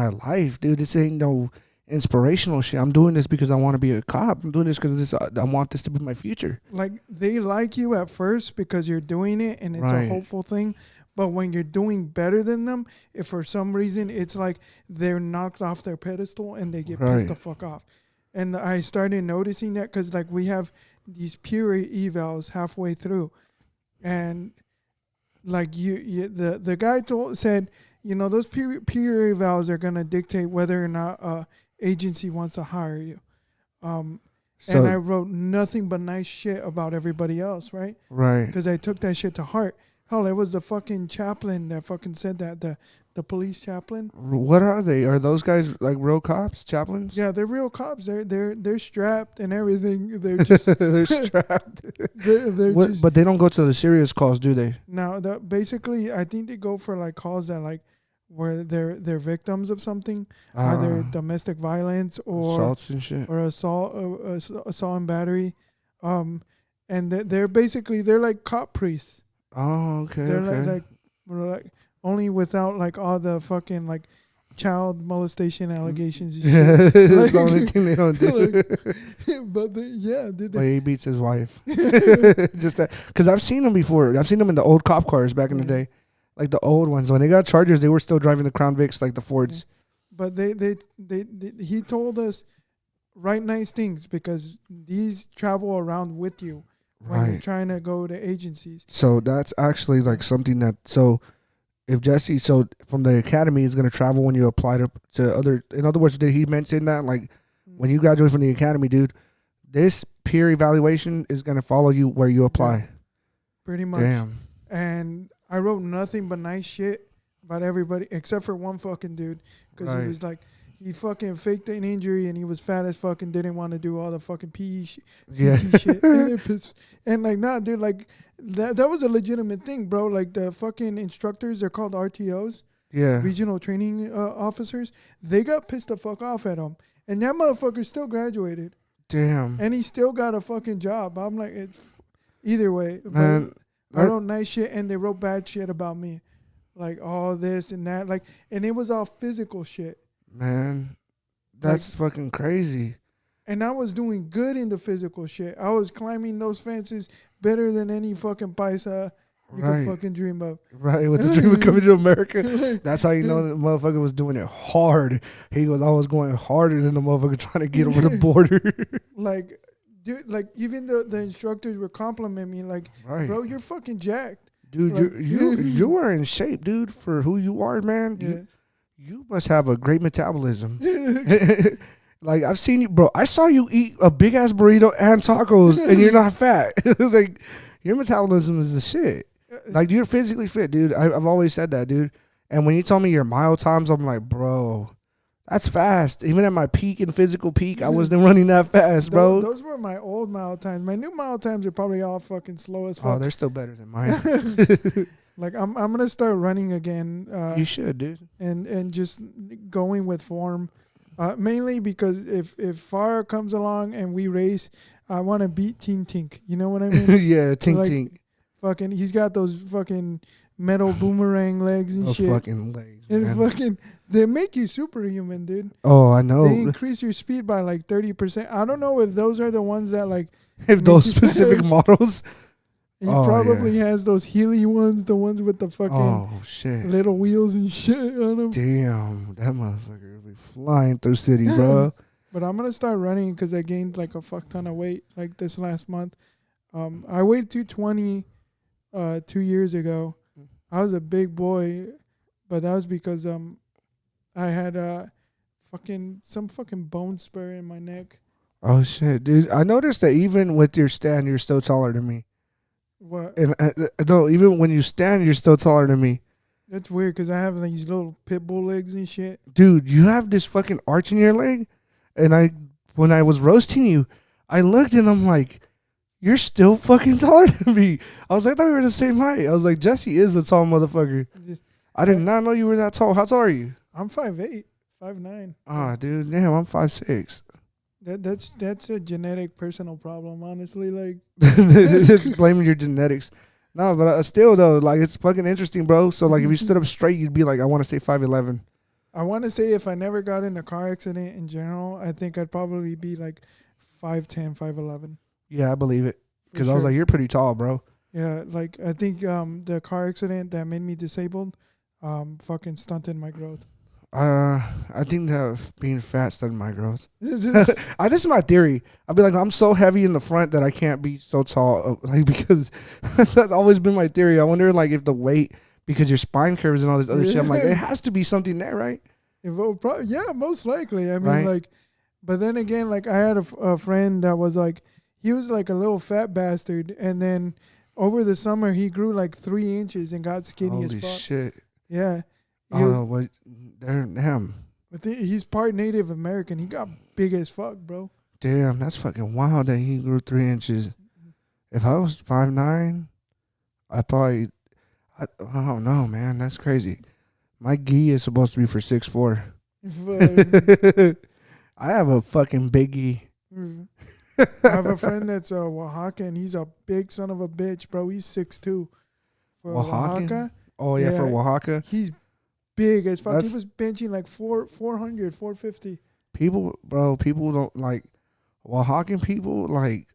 [SPEAKER 3] life, dude. This ain't no inspirational shit. I'm doing this because I want to be a cop. I'm doing this because I want this to be my future.
[SPEAKER 4] Like, they like you at first because you're doing it and it's a hopeful thing. But when you're doing better than them, if for some reason it's like they're knocked off their pedestal and they get pissed the fuck off. And I started noticing that because like we have these peer evals halfway through, and like the guy said, you know, those peer evals are gonna dictate whether or not agency wants to hire you. And I wrote nothing but nice shit about everybody else, right?
[SPEAKER 3] Right.
[SPEAKER 4] Because I took that shit to heart. Hell, it was the fucking chaplain that fucking said that, the police chaplain.
[SPEAKER 3] What are they? Are those guys like real cops, chaplains?
[SPEAKER 4] Yeah, they're real cops. They're strapped and everything. They're just
[SPEAKER 3] they're strapped.
[SPEAKER 4] they're just,
[SPEAKER 3] but they don't go to the serious calls, do they?
[SPEAKER 4] No, basically, I think they go for like calls that like where they're victims of something, either domestic violence or
[SPEAKER 3] assaults and shit,
[SPEAKER 4] or assault and battery, and they're basically they're like cop priests.
[SPEAKER 3] Oh, okay.
[SPEAKER 4] They're like only without like all the fucking like child molestation allegations and shit.
[SPEAKER 3] That's the only thing they don't do.
[SPEAKER 4] But
[SPEAKER 3] he beats his wife. Just that, because I've seen them before. I've seen them in the old cop cars back in the day. Like the old ones, when they got Chargers, they were still driving the Crown Vics, like the Fords.
[SPEAKER 4] But he told us write nice things because these travel around with you when you're trying to go to agencies.
[SPEAKER 3] So that's actually like something that. So if Jesse, from the academy is going to travel when you apply to other. In other words, did he mention that like when you graduate from the academy, dude, this peer evaluation is going to follow you where you apply?
[SPEAKER 4] Yeah, pretty much.
[SPEAKER 3] Damn.
[SPEAKER 4] And I wrote nothing but nice shit about everybody except for one fucking dude because he was like, he fucking faked an injury and he was fat as fuck and didn't want to do all the fucking PE shit. And like, nah, dude, like that was a legitimate thing, bro. Like the fucking instructors, they're called RTOs.
[SPEAKER 3] Yeah.
[SPEAKER 4] Regional training officers. They got pissed the fuck off at him. And that motherfucker still graduated.
[SPEAKER 3] Damn.
[SPEAKER 4] And he still got a fucking job. I'm like, either way.
[SPEAKER 3] Man.
[SPEAKER 4] I wrote nice shit and they wrote bad shit about me. Like all this and that. Like, and it was all physical shit.
[SPEAKER 3] Man, that's like, fucking crazy.
[SPEAKER 4] And I was doing good in the physical shit. I was climbing those fences better than any fucking paisa you could fucking dream of. Right,
[SPEAKER 3] with the dream of coming to America. That's how you know the motherfucker was doing it hard. He was always going harder than the motherfucker trying to get over the border.
[SPEAKER 4] Like, dude, like even the instructors were complimenting me, like, bro, you're fucking jacked.
[SPEAKER 3] Dude, like, you are in shape, dude, for who you are, man. Yeah. You must have a great metabolism. Like, I've seen you, bro. I saw you eat a big ass burrito and tacos, and you're not fat. It's like, your metabolism is the shit. Like, you're physically fit, dude. I've always said that, dude. And when you told me your mile times, I'm like, bro, that's fast. Even at my peak and physical peak, I wasn't running that fast, bro.
[SPEAKER 4] Those were my old mile times. My new mile times are probably all fucking slow as fuck.
[SPEAKER 3] Oh, they're still better than mine.
[SPEAKER 4] Like, I'm gonna start running again.
[SPEAKER 3] You should, dude.
[SPEAKER 4] And just going with form. Mainly because if Farah comes along and we race, I want to beat Tink Tink. You know what I mean?
[SPEAKER 3] Yeah, Tink like, Tink.
[SPEAKER 4] Fucking, he's got those fucking metal boomerang legs and
[SPEAKER 3] those
[SPEAKER 4] shit.
[SPEAKER 3] Fucking legs,
[SPEAKER 4] and
[SPEAKER 3] man.
[SPEAKER 4] fucking, they make you superhuman, dude.
[SPEAKER 3] Oh, I know.
[SPEAKER 4] They increase your speed by like 30%. I don't know if those are the ones that like.
[SPEAKER 3] If those specific models.
[SPEAKER 4] He probably has those Healy ones, the ones with the fucking little wheels and shit on them.
[SPEAKER 3] Damn, that motherfucker will be flying through city, bro.
[SPEAKER 4] But I'm gonna start running because I gained like a fuck ton of weight like this last month. I weighed 220 2 years ago. I was a big boy, but that was because I had some fucking bone spur in my neck.
[SPEAKER 3] Oh shit, dude! I noticed that even with your stand, you're still taller than me.
[SPEAKER 4] What?
[SPEAKER 3] And no, even when you stand, you're still taller than me.
[SPEAKER 4] That's weird because I have like these little pit bull legs and shit.
[SPEAKER 3] Dude, you have this fucking arch in your leg, and when I was roasting you, I looked and I'm like, you're still fucking taller than me. I was like, I thought we were the same height. I was like, Jesse is a tall motherfucker. I did not know you were that tall. How tall are you?
[SPEAKER 4] I'm 5'8", 5'9".
[SPEAKER 3] Ah, dude, damn, I'm 5'6".
[SPEAKER 4] That's a genetic personal problem, honestly. Like,
[SPEAKER 3] Just blaming your genetics. No, but still though, like it's fucking interesting, bro. So like, if you stood up straight, you'd be like, I want to stay 5'11".
[SPEAKER 4] I want to say if I never got in a car accident in general, I think I'd probably be like 5'10", 5'11".
[SPEAKER 3] Yeah, I believe it. Because I
[SPEAKER 4] sure.
[SPEAKER 3] was like, you're pretty tall, bro.
[SPEAKER 4] Yeah, like I think the car accident that made me disabled fucking stunted my growth.
[SPEAKER 3] I think that being fat stunted my growth.
[SPEAKER 4] It's just-
[SPEAKER 3] This is my theory. I'd be like, I'm so heavy in the front that I can't be so tall, like because that's always been my theory. I wonder, like, if the weight, because your spine curves and all this other shit. I'm like, it has to be something there, right?
[SPEAKER 4] yeah, most likely. I mean,
[SPEAKER 3] Right.
[SPEAKER 4] like, but then again, like I had a friend that was like, he was like a little fat bastard, and then over the summer he grew like 3 inches and got skinny
[SPEAKER 3] Holy
[SPEAKER 4] as fuck.
[SPEAKER 3] shit!
[SPEAKER 4] Yeah.
[SPEAKER 3] Oh, what? Damn.
[SPEAKER 4] He's part Native American. He got big as fuck, bro.
[SPEAKER 3] Damn, that's fucking wild that he grew 3 inches. If I was 5'9", I don't know, man. That's crazy. My gi is supposed to be for 6'4". I have a fucking big gi.
[SPEAKER 4] I have a friend that's Oaxaca, and he's a big son of a bitch, bro. He's 6'2". For Oaxaca.
[SPEAKER 3] Oh, yeah, for Oaxaca.
[SPEAKER 4] He's big as fuck. He was benching like 400, 450.
[SPEAKER 3] People don't like Oaxacan people, like,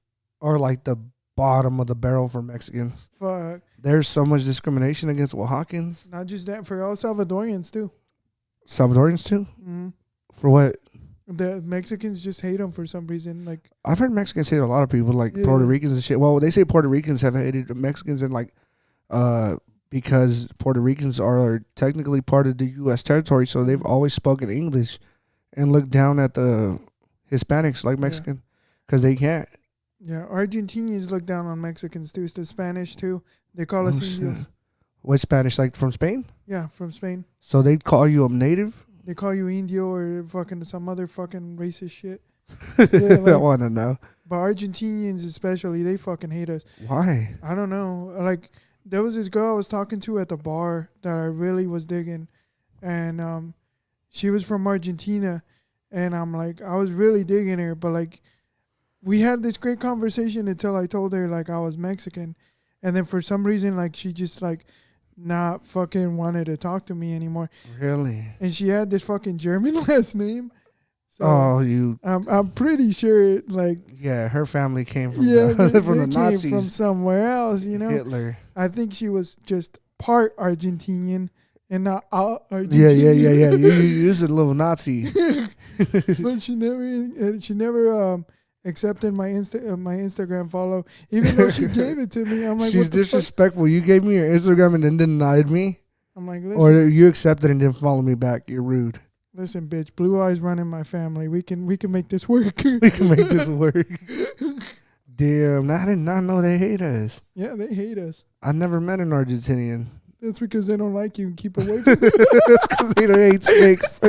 [SPEAKER 3] are like the bottom of the barrel for Mexicans.
[SPEAKER 4] Fuck.
[SPEAKER 3] There's so much discrimination against Oaxacans.
[SPEAKER 4] Not just that, for all Salvadorians too.
[SPEAKER 3] Salvadorians too?
[SPEAKER 4] Mm-hmm.
[SPEAKER 3] For what?
[SPEAKER 4] The Mexicans just hate them for some reason. Like,
[SPEAKER 3] I've heard Mexicans hate a lot of people, like Puerto Ricans and shit. Well, they say Puerto Ricans have hated Mexicans and like, because Puerto Ricans are technically part of the U.S. territory, so they've always spoken English and looked down at the Hispanics like Mexican because they can't.
[SPEAKER 4] Yeah, Argentinians look down on Mexicans too. It's the Spanish too. They call us Indios.
[SPEAKER 3] What Spanish? Like from Spain?
[SPEAKER 4] Yeah, from Spain.
[SPEAKER 3] So they'd call you a native?
[SPEAKER 4] They call you Indio or fucking some other fucking racist shit.
[SPEAKER 3] Yeah, like, I want to know.
[SPEAKER 4] But Argentinians especially, they fucking hate us.
[SPEAKER 3] Why?
[SPEAKER 4] I don't know. Like, there was this girl I was talking to at the bar that I really was digging. And she was from Argentina. And I'm like, I was really digging her. But, like, we had this great conversation until I told her, like, I was Mexican. And then for some reason, like, she just, like, not fucking wanted to talk to me anymore.
[SPEAKER 3] Really?
[SPEAKER 4] And she had this fucking German last name. So I'm pretty sure, like,
[SPEAKER 3] yeah, her family came from
[SPEAKER 4] from
[SPEAKER 3] the Nazis,
[SPEAKER 4] came from somewhere else, you know.
[SPEAKER 3] Hitler.
[SPEAKER 4] I think she was just part Argentinian and not all Argentinian.
[SPEAKER 3] Yeah. You used a little Nazi,
[SPEAKER 4] but she never accepted my Instagram follow, even though she gave it to me. I'm like,
[SPEAKER 3] she's
[SPEAKER 4] what the
[SPEAKER 3] disrespectful.
[SPEAKER 4] Fuck?
[SPEAKER 3] You gave me your Instagram and then denied me.
[SPEAKER 4] I'm like, listen,
[SPEAKER 3] or you accepted and didn't follow me back. You're rude.
[SPEAKER 4] Listen, bitch, blue eyes run in my family. We can make this work.
[SPEAKER 3] We can make this work. Damn, I did not know they hate us.
[SPEAKER 4] Yeah, they hate us.
[SPEAKER 3] I never met an Argentinian.
[SPEAKER 4] That's because they don't like you and keep away from you.
[SPEAKER 3] That's because they don't hate snakes.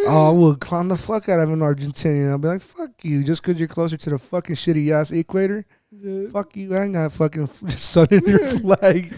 [SPEAKER 3] Oh, I will clown the fuck out of an Argentinian. I'll be like, fuck you, just because you're closer to the fucking shitty ass equator. Yeah. Fuck you, I ain't got fucking sun in your flag.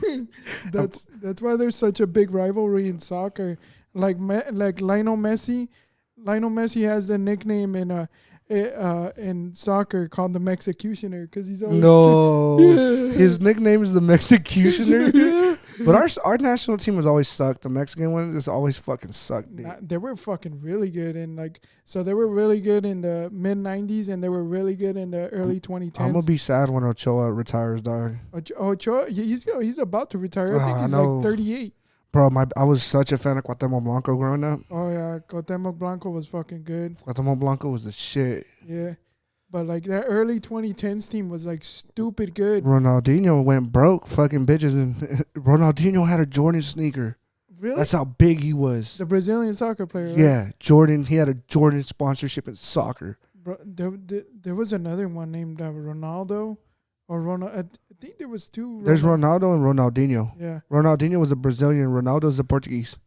[SPEAKER 4] That's why there's such a big rivalry in soccer. Like Lionel Messi. Lionel Messi has the nickname in soccer called the Mexicutioner because he's always
[SPEAKER 3] his nickname is the Mexicutioner. But our national team has always sucked. The Mexican one just always fucking sucked, dude.
[SPEAKER 4] They were fucking really good they were really good in the mid 90s and they were really good in the early 2010s.
[SPEAKER 3] I'm gonna be sad when Ochoa retires, dog.
[SPEAKER 4] Ochoa, he's about to retire. I think he's like 38.
[SPEAKER 3] Bro, I was such a fan of Cuauhtemoc Blanco growing up.
[SPEAKER 4] Oh yeah, Cuauhtemoc Blanco was fucking good.
[SPEAKER 3] Cuauhtemoc Blanco was the shit.
[SPEAKER 4] Yeah. But like that early 2010s team was like stupid good.
[SPEAKER 3] Ronaldinho went broke, fucking bitches, and Ronaldinho had a Jordan sneaker.
[SPEAKER 4] Really?
[SPEAKER 3] That's how big he was.
[SPEAKER 4] The Brazilian soccer player, right?
[SPEAKER 3] Yeah, Jordan. He had a Jordan sponsorship in soccer.
[SPEAKER 4] Bro, there was another one named Ronaldo or Ronald. I think there was two.
[SPEAKER 3] There's Ronaldo and Ronaldinho.
[SPEAKER 4] Yeah.
[SPEAKER 3] Ronaldinho was a Brazilian. Ronaldo's the Portuguese.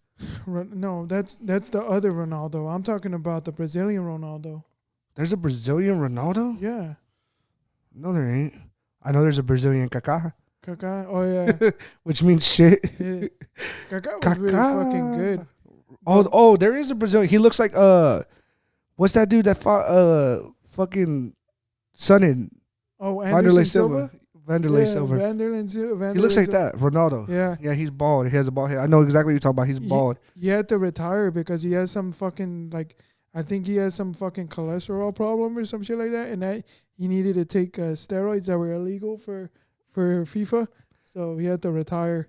[SPEAKER 4] No, that's the other Ronaldo. I'm talking about the Brazilian Ronaldo.
[SPEAKER 3] There's a Brazilian Ronaldo?
[SPEAKER 4] Yeah.
[SPEAKER 3] No, there ain't. I know there's a Brazilian Kaká.
[SPEAKER 4] Caca. Oh yeah.
[SPEAKER 3] which means shit.
[SPEAKER 4] Yeah. Caca was really fucking good.
[SPEAKER 3] Oh, there is a Brazilian. He looks like what's that dude that fought fucking Sonnen?
[SPEAKER 4] Oh,
[SPEAKER 3] Vanderlei
[SPEAKER 4] Anderson
[SPEAKER 3] Silva.
[SPEAKER 4] Silva.
[SPEAKER 3] Vanderlei Silva.
[SPEAKER 4] Vanderlei
[SPEAKER 3] He looks like
[SPEAKER 4] Silva.
[SPEAKER 3] that. Ronaldo.
[SPEAKER 4] Yeah.
[SPEAKER 3] Yeah, he's bald. He has a bald head. I know exactly what you're talking about. He's bald.
[SPEAKER 4] He had to retire because he has some fucking like I think he has some fucking cholesterol problem or some shit like that, and that he needed to take steroids that were illegal for FIFA, so he had to retire.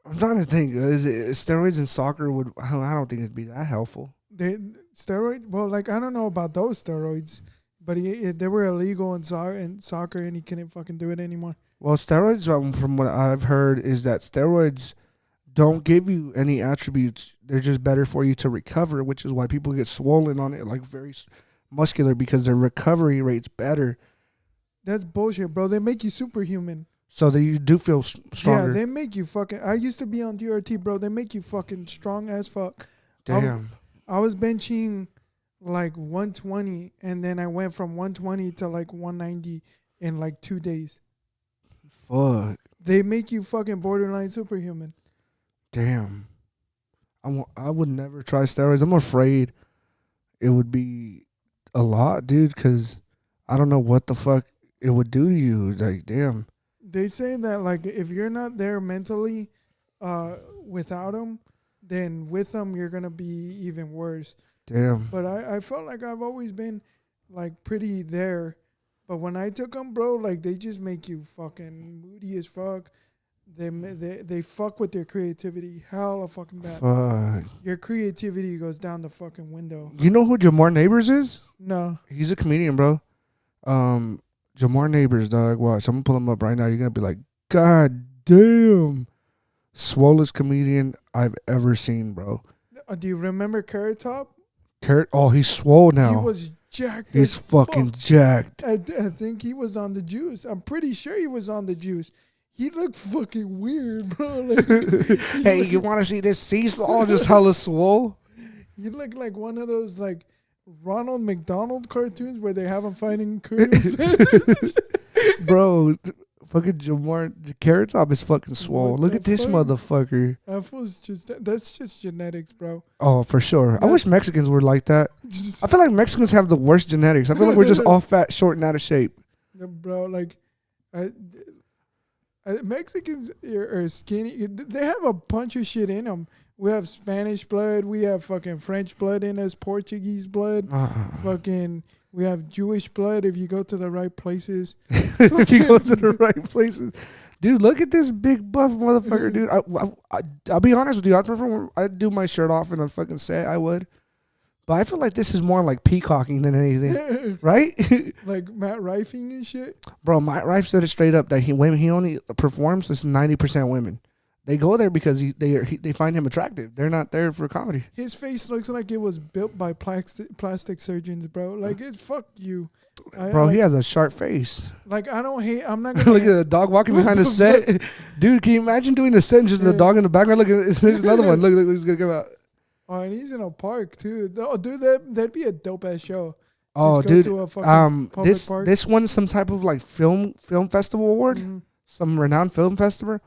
[SPEAKER 3] I'm trying to think. Is it steroids in soccer would? I don't think it'd be that helpful.
[SPEAKER 4] Steroid? Well, like I don't know about those steroids, but they were illegal in soccer, and he couldn't fucking do it anymore.
[SPEAKER 3] Well, steroids, from what I've heard, is that steroids don't give you any attributes. They're just better for you to recover, which is why people get swollen on it, like very muscular, because their recovery rate's better.
[SPEAKER 4] That's bullshit, bro. They make you superhuman.
[SPEAKER 3] So that you do feel stronger.
[SPEAKER 4] Yeah, they make you fucking... I used to be on DRT, bro. They make you fucking strong as fuck.
[SPEAKER 3] Damn.
[SPEAKER 4] I was benching like 120, and then I went from 120 to like 190 in like 2 days.
[SPEAKER 3] Fuck.
[SPEAKER 4] They make you fucking borderline superhuman.
[SPEAKER 3] Damn. I would never try steroids. I'm afraid it would be a lot, dude, because I don't know what the fuck it would do to you. Like, damn.
[SPEAKER 4] They say that like if you're not there mentally without them, then with them you're gonna be even worse.
[SPEAKER 3] Damn.
[SPEAKER 4] But I felt like I've always been like pretty there. But when I took them, bro, like they just make you fucking moody as fuck. They fuck with your creativity. Hella fucking bad.
[SPEAKER 3] Fuck.
[SPEAKER 4] Your creativity goes down the fucking window.
[SPEAKER 3] You know who Jamar Neighbors is?
[SPEAKER 4] No.
[SPEAKER 3] He's a comedian, bro. Jamar Neighbors, dog. Watch. I'm going to pull him up right now. You're going to be like, God damn. Swollest comedian I've ever seen, bro.
[SPEAKER 4] Do you remember Carrot Top?
[SPEAKER 3] Oh, he's swole now.
[SPEAKER 4] He was jacked.
[SPEAKER 3] He's fucking jacked.
[SPEAKER 4] I think he was on the juice. I'm pretty sure he was on the juice. He looked fucking weird, bro. Like,
[SPEAKER 3] hey, you want to see this seesaw just hella swole?
[SPEAKER 4] He looked like one of those like Ronald McDonald cartoons where they have him fighting Colonel Sanders.
[SPEAKER 3] Bro, fucking Jamar Carrot Top is fucking swole. Look at this motherfucker.
[SPEAKER 4] That's just genetics, bro.
[SPEAKER 3] Oh, for sure. I wish Mexicans were like that. I feel like Mexicans have the worst genetics. I feel like we're just all fat, short, and out of shape.
[SPEAKER 4] Bro, like, Mexicans are skinny. They have a bunch of shit in them. We have Spanish blood. We have fucking French blood in us. Portuguese blood. Fucking, we have Jewish blood if you go to the right places.
[SPEAKER 3] If you go to the right places. Dude, look at this big buff motherfucker, dude. I'll be honest with you. I'd do my shirt off in a fucking set. I would. But I feel like this is more like peacocking than anything. Right?
[SPEAKER 4] Like Matt Rifing and shit?
[SPEAKER 3] Bro, Matt Rife said it straight up that he only performs as 90% women. They go there because they find him attractive. They're not there for comedy.
[SPEAKER 4] His face looks like it was built by plastic surgeons, bro. Like, fuck you.
[SPEAKER 3] Bro, he has a sharp face.
[SPEAKER 4] Like, I don't hate. I'm not gonna
[SPEAKER 3] look at a dog walking behind the set. Dude, can you imagine doing a set and just a dog in the background? Look, there's another one. Look, he's gonna come out.
[SPEAKER 4] Oh, and he's in a park too. Oh, dude, that'd be a dope ass show.
[SPEAKER 3] Oh,
[SPEAKER 4] dude, to a public park.
[SPEAKER 3] This won some type of like film festival award, some renowned film festival.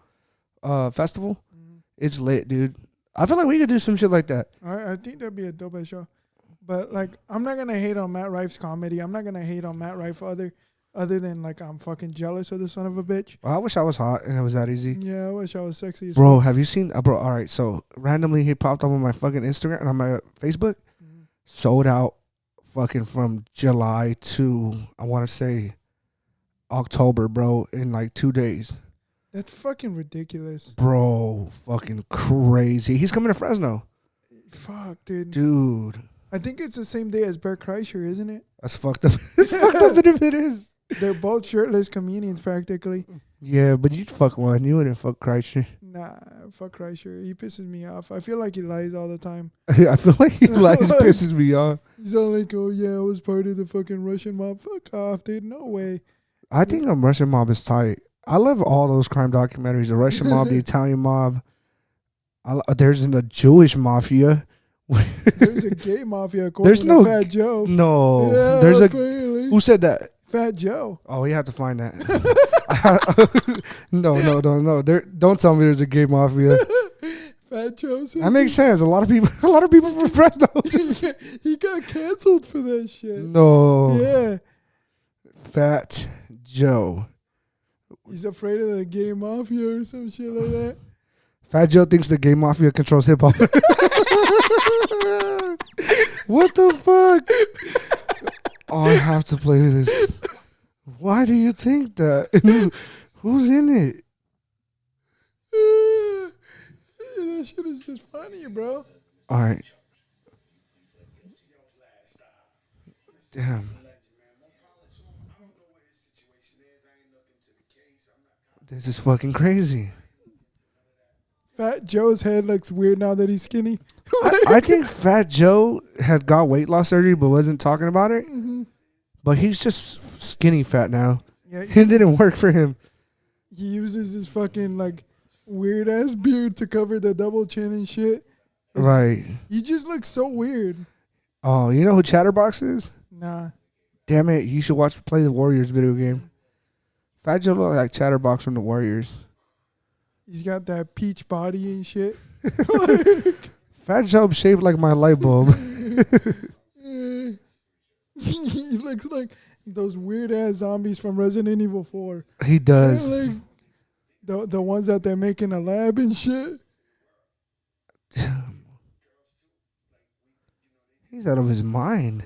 [SPEAKER 3] It's lit, dude. I feel like we could do some shit like that.
[SPEAKER 4] I think that'd be a dope ass show. But like, I'm not gonna hate on Matt Rife's comedy. I'm not gonna hate on Matt Rife other than like I'm fucking jealous of the son of a bitch.
[SPEAKER 3] Well, I wish I was hot and it was that easy.
[SPEAKER 4] Yeah, I wish I was sexy as
[SPEAKER 3] bro.
[SPEAKER 4] fuck.
[SPEAKER 3] Have you seen, bro? All right, so randomly he popped up on my fucking Instagram and on my Facebook. Sold out, fucking from July to I want to say October, bro. In like 2 days.
[SPEAKER 4] That's fucking ridiculous.
[SPEAKER 3] Bro, fucking crazy. He's coming to Fresno.
[SPEAKER 4] Fuck, dude.
[SPEAKER 3] Dude.
[SPEAKER 4] I think it's the same day as Bert Kreischer, isn't it?
[SPEAKER 3] That's fucked up. It's fucked up if it is.
[SPEAKER 4] They're both shirtless comedians practically.
[SPEAKER 3] Yeah, but you'd fuck one. You wouldn't fuck Kreischer.
[SPEAKER 4] Nah, fuck Kreischer. He pisses me off. I feel like he lies all the time.
[SPEAKER 3] I feel like he lies, pisses me off.
[SPEAKER 4] He's all like, oh yeah, I was part of the fucking Russian mob. Fuck off, dude. No way.
[SPEAKER 3] I think the Russian mob is tight. I love all those crime documentaries. The Russian mob, the Italian mob. There's the Jewish mafia.
[SPEAKER 4] There's a gay mafia according to Fat Joe.
[SPEAKER 3] No.
[SPEAKER 4] Yeah,
[SPEAKER 3] There's
[SPEAKER 4] apparently.
[SPEAKER 3] Who said that?
[SPEAKER 4] Fat Joe.
[SPEAKER 3] Oh, we have to find that. No. Don't tell me there's a gay mafia.
[SPEAKER 4] Fat Joe.
[SPEAKER 3] That makes sense. A lot of people from Fresno.
[SPEAKER 4] He got canceled for that shit.
[SPEAKER 3] No.
[SPEAKER 4] Yeah.
[SPEAKER 3] Fat Joe.
[SPEAKER 4] He's afraid of the gay mafia or some shit like that.
[SPEAKER 3] Fat Joe thinks the gay mafia controls hip hop. What the fuck? Oh, I have to play this. Why do you think that? Who's in it?
[SPEAKER 4] That shit is just funny, bro.
[SPEAKER 3] All right. Damn. This is fucking crazy.
[SPEAKER 4] Fat Joe's head looks weird now that he's skinny.
[SPEAKER 3] I think Fat Joe had got weight loss surgery but wasn't talking about it.
[SPEAKER 4] Mm-hmm.
[SPEAKER 3] But he's just skinny fat now.
[SPEAKER 4] Yeah,
[SPEAKER 3] It didn't work for him.
[SPEAKER 4] he uses his fucking like weird ass beard to cover the double chin and shit.
[SPEAKER 3] Right.
[SPEAKER 4] He just looks so weird.
[SPEAKER 3] Oh, you know who Chatterbox is?
[SPEAKER 4] Nah.
[SPEAKER 3] Damn it, you should play the Warriors video game. Fat Joe look like Chatterbox from the Warriors.
[SPEAKER 4] He's got that peach body and shit.
[SPEAKER 3] Fat Joe shaped like my light bulb.
[SPEAKER 4] He looks like those weird ass zombies from Resident Evil 4.
[SPEAKER 3] He does.
[SPEAKER 4] Like the ones that they make in a lab and shit.
[SPEAKER 3] He's out of his mind.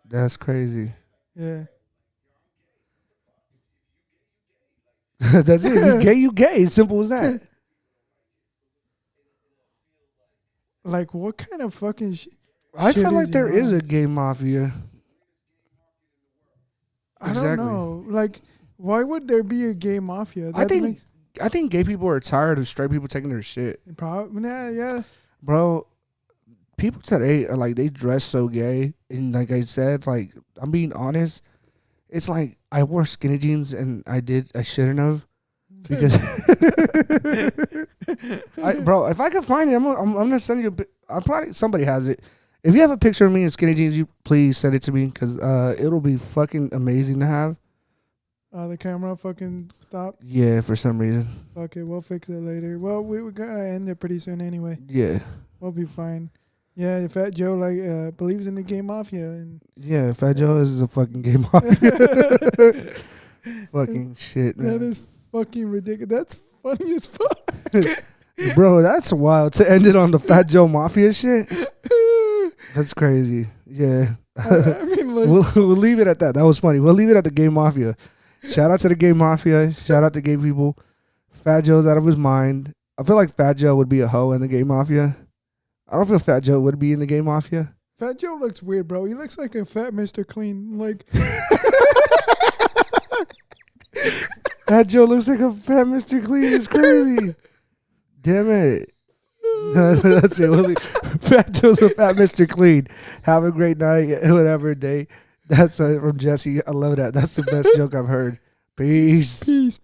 [SPEAKER 3] That's crazy.
[SPEAKER 4] Yeah.
[SPEAKER 3] That's it. You gay, you gay. It's simple as that.
[SPEAKER 4] Like what kind of fucking
[SPEAKER 3] I
[SPEAKER 4] shit
[SPEAKER 3] feel like there is
[SPEAKER 4] on?
[SPEAKER 3] a gay mafia.
[SPEAKER 4] I
[SPEAKER 3] Exactly.
[SPEAKER 4] don't know. Like, why would there be a gay mafia?
[SPEAKER 3] I think gay people are tired of straight people taking their shit.
[SPEAKER 4] Yeah.
[SPEAKER 3] Bro, people today are like, they dress so gay. And like I said, like, I'm being honest. It's like I wore skinny jeans and I shouldn't have. Because, bro, if I can find it, I'm gonna send you. I'm probably somebody has it. If you have a picture of me in skinny jeans, you please send it to me because it'll be fucking amazing to have.
[SPEAKER 4] The camera fucking stopped.
[SPEAKER 3] Yeah, for some reason.
[SPEAKER 4] Fuck it, we'll fix it later. Well, we're gonna end it pretty soon anyway.
[SPEAKER 3] Yeah.
[SPEAKER 4] We'll be fine. Yeah, Fat Joe like believes in the gay mafia and
[SPEAKER 3] Yeah, Fat Joe is a fucking gay mafia. Fucking shit, man.
[SPEAKER 4] that is fucking ridiculous. That's funny as fuck.
[SPEAKER 3] Bro, that's wild to end it on the Fat Joe Mafia shit. That's crazy. Yeah.
[SPEAKER 4] I mean, like,
[SPEAKER 3] We'll leave it at that. That was funny. We'll leave it at the gay mafia. Shout out to the gay mafia. Shout out to gay people. Fat Joe's out of his mind. I feel like Fat Joe would be a hoe in the gay mafia. I don't feel Fat Joe would be in the gay mafia.
[SPEAKER 4] Fat Joe looks weird, bro. He looks like a fat Mr. Clean. Like,
[SPEAKER 3] Fat Joe looks like a fat Mr. Clean. It's crazy. Damn it. That's it. Fat Joe's a fat Mr. Clean. Have a great night, whatever day. That's from Jesse. I love that. That's the best joke I've heard. Peace.
[SPEAKER 4] peace.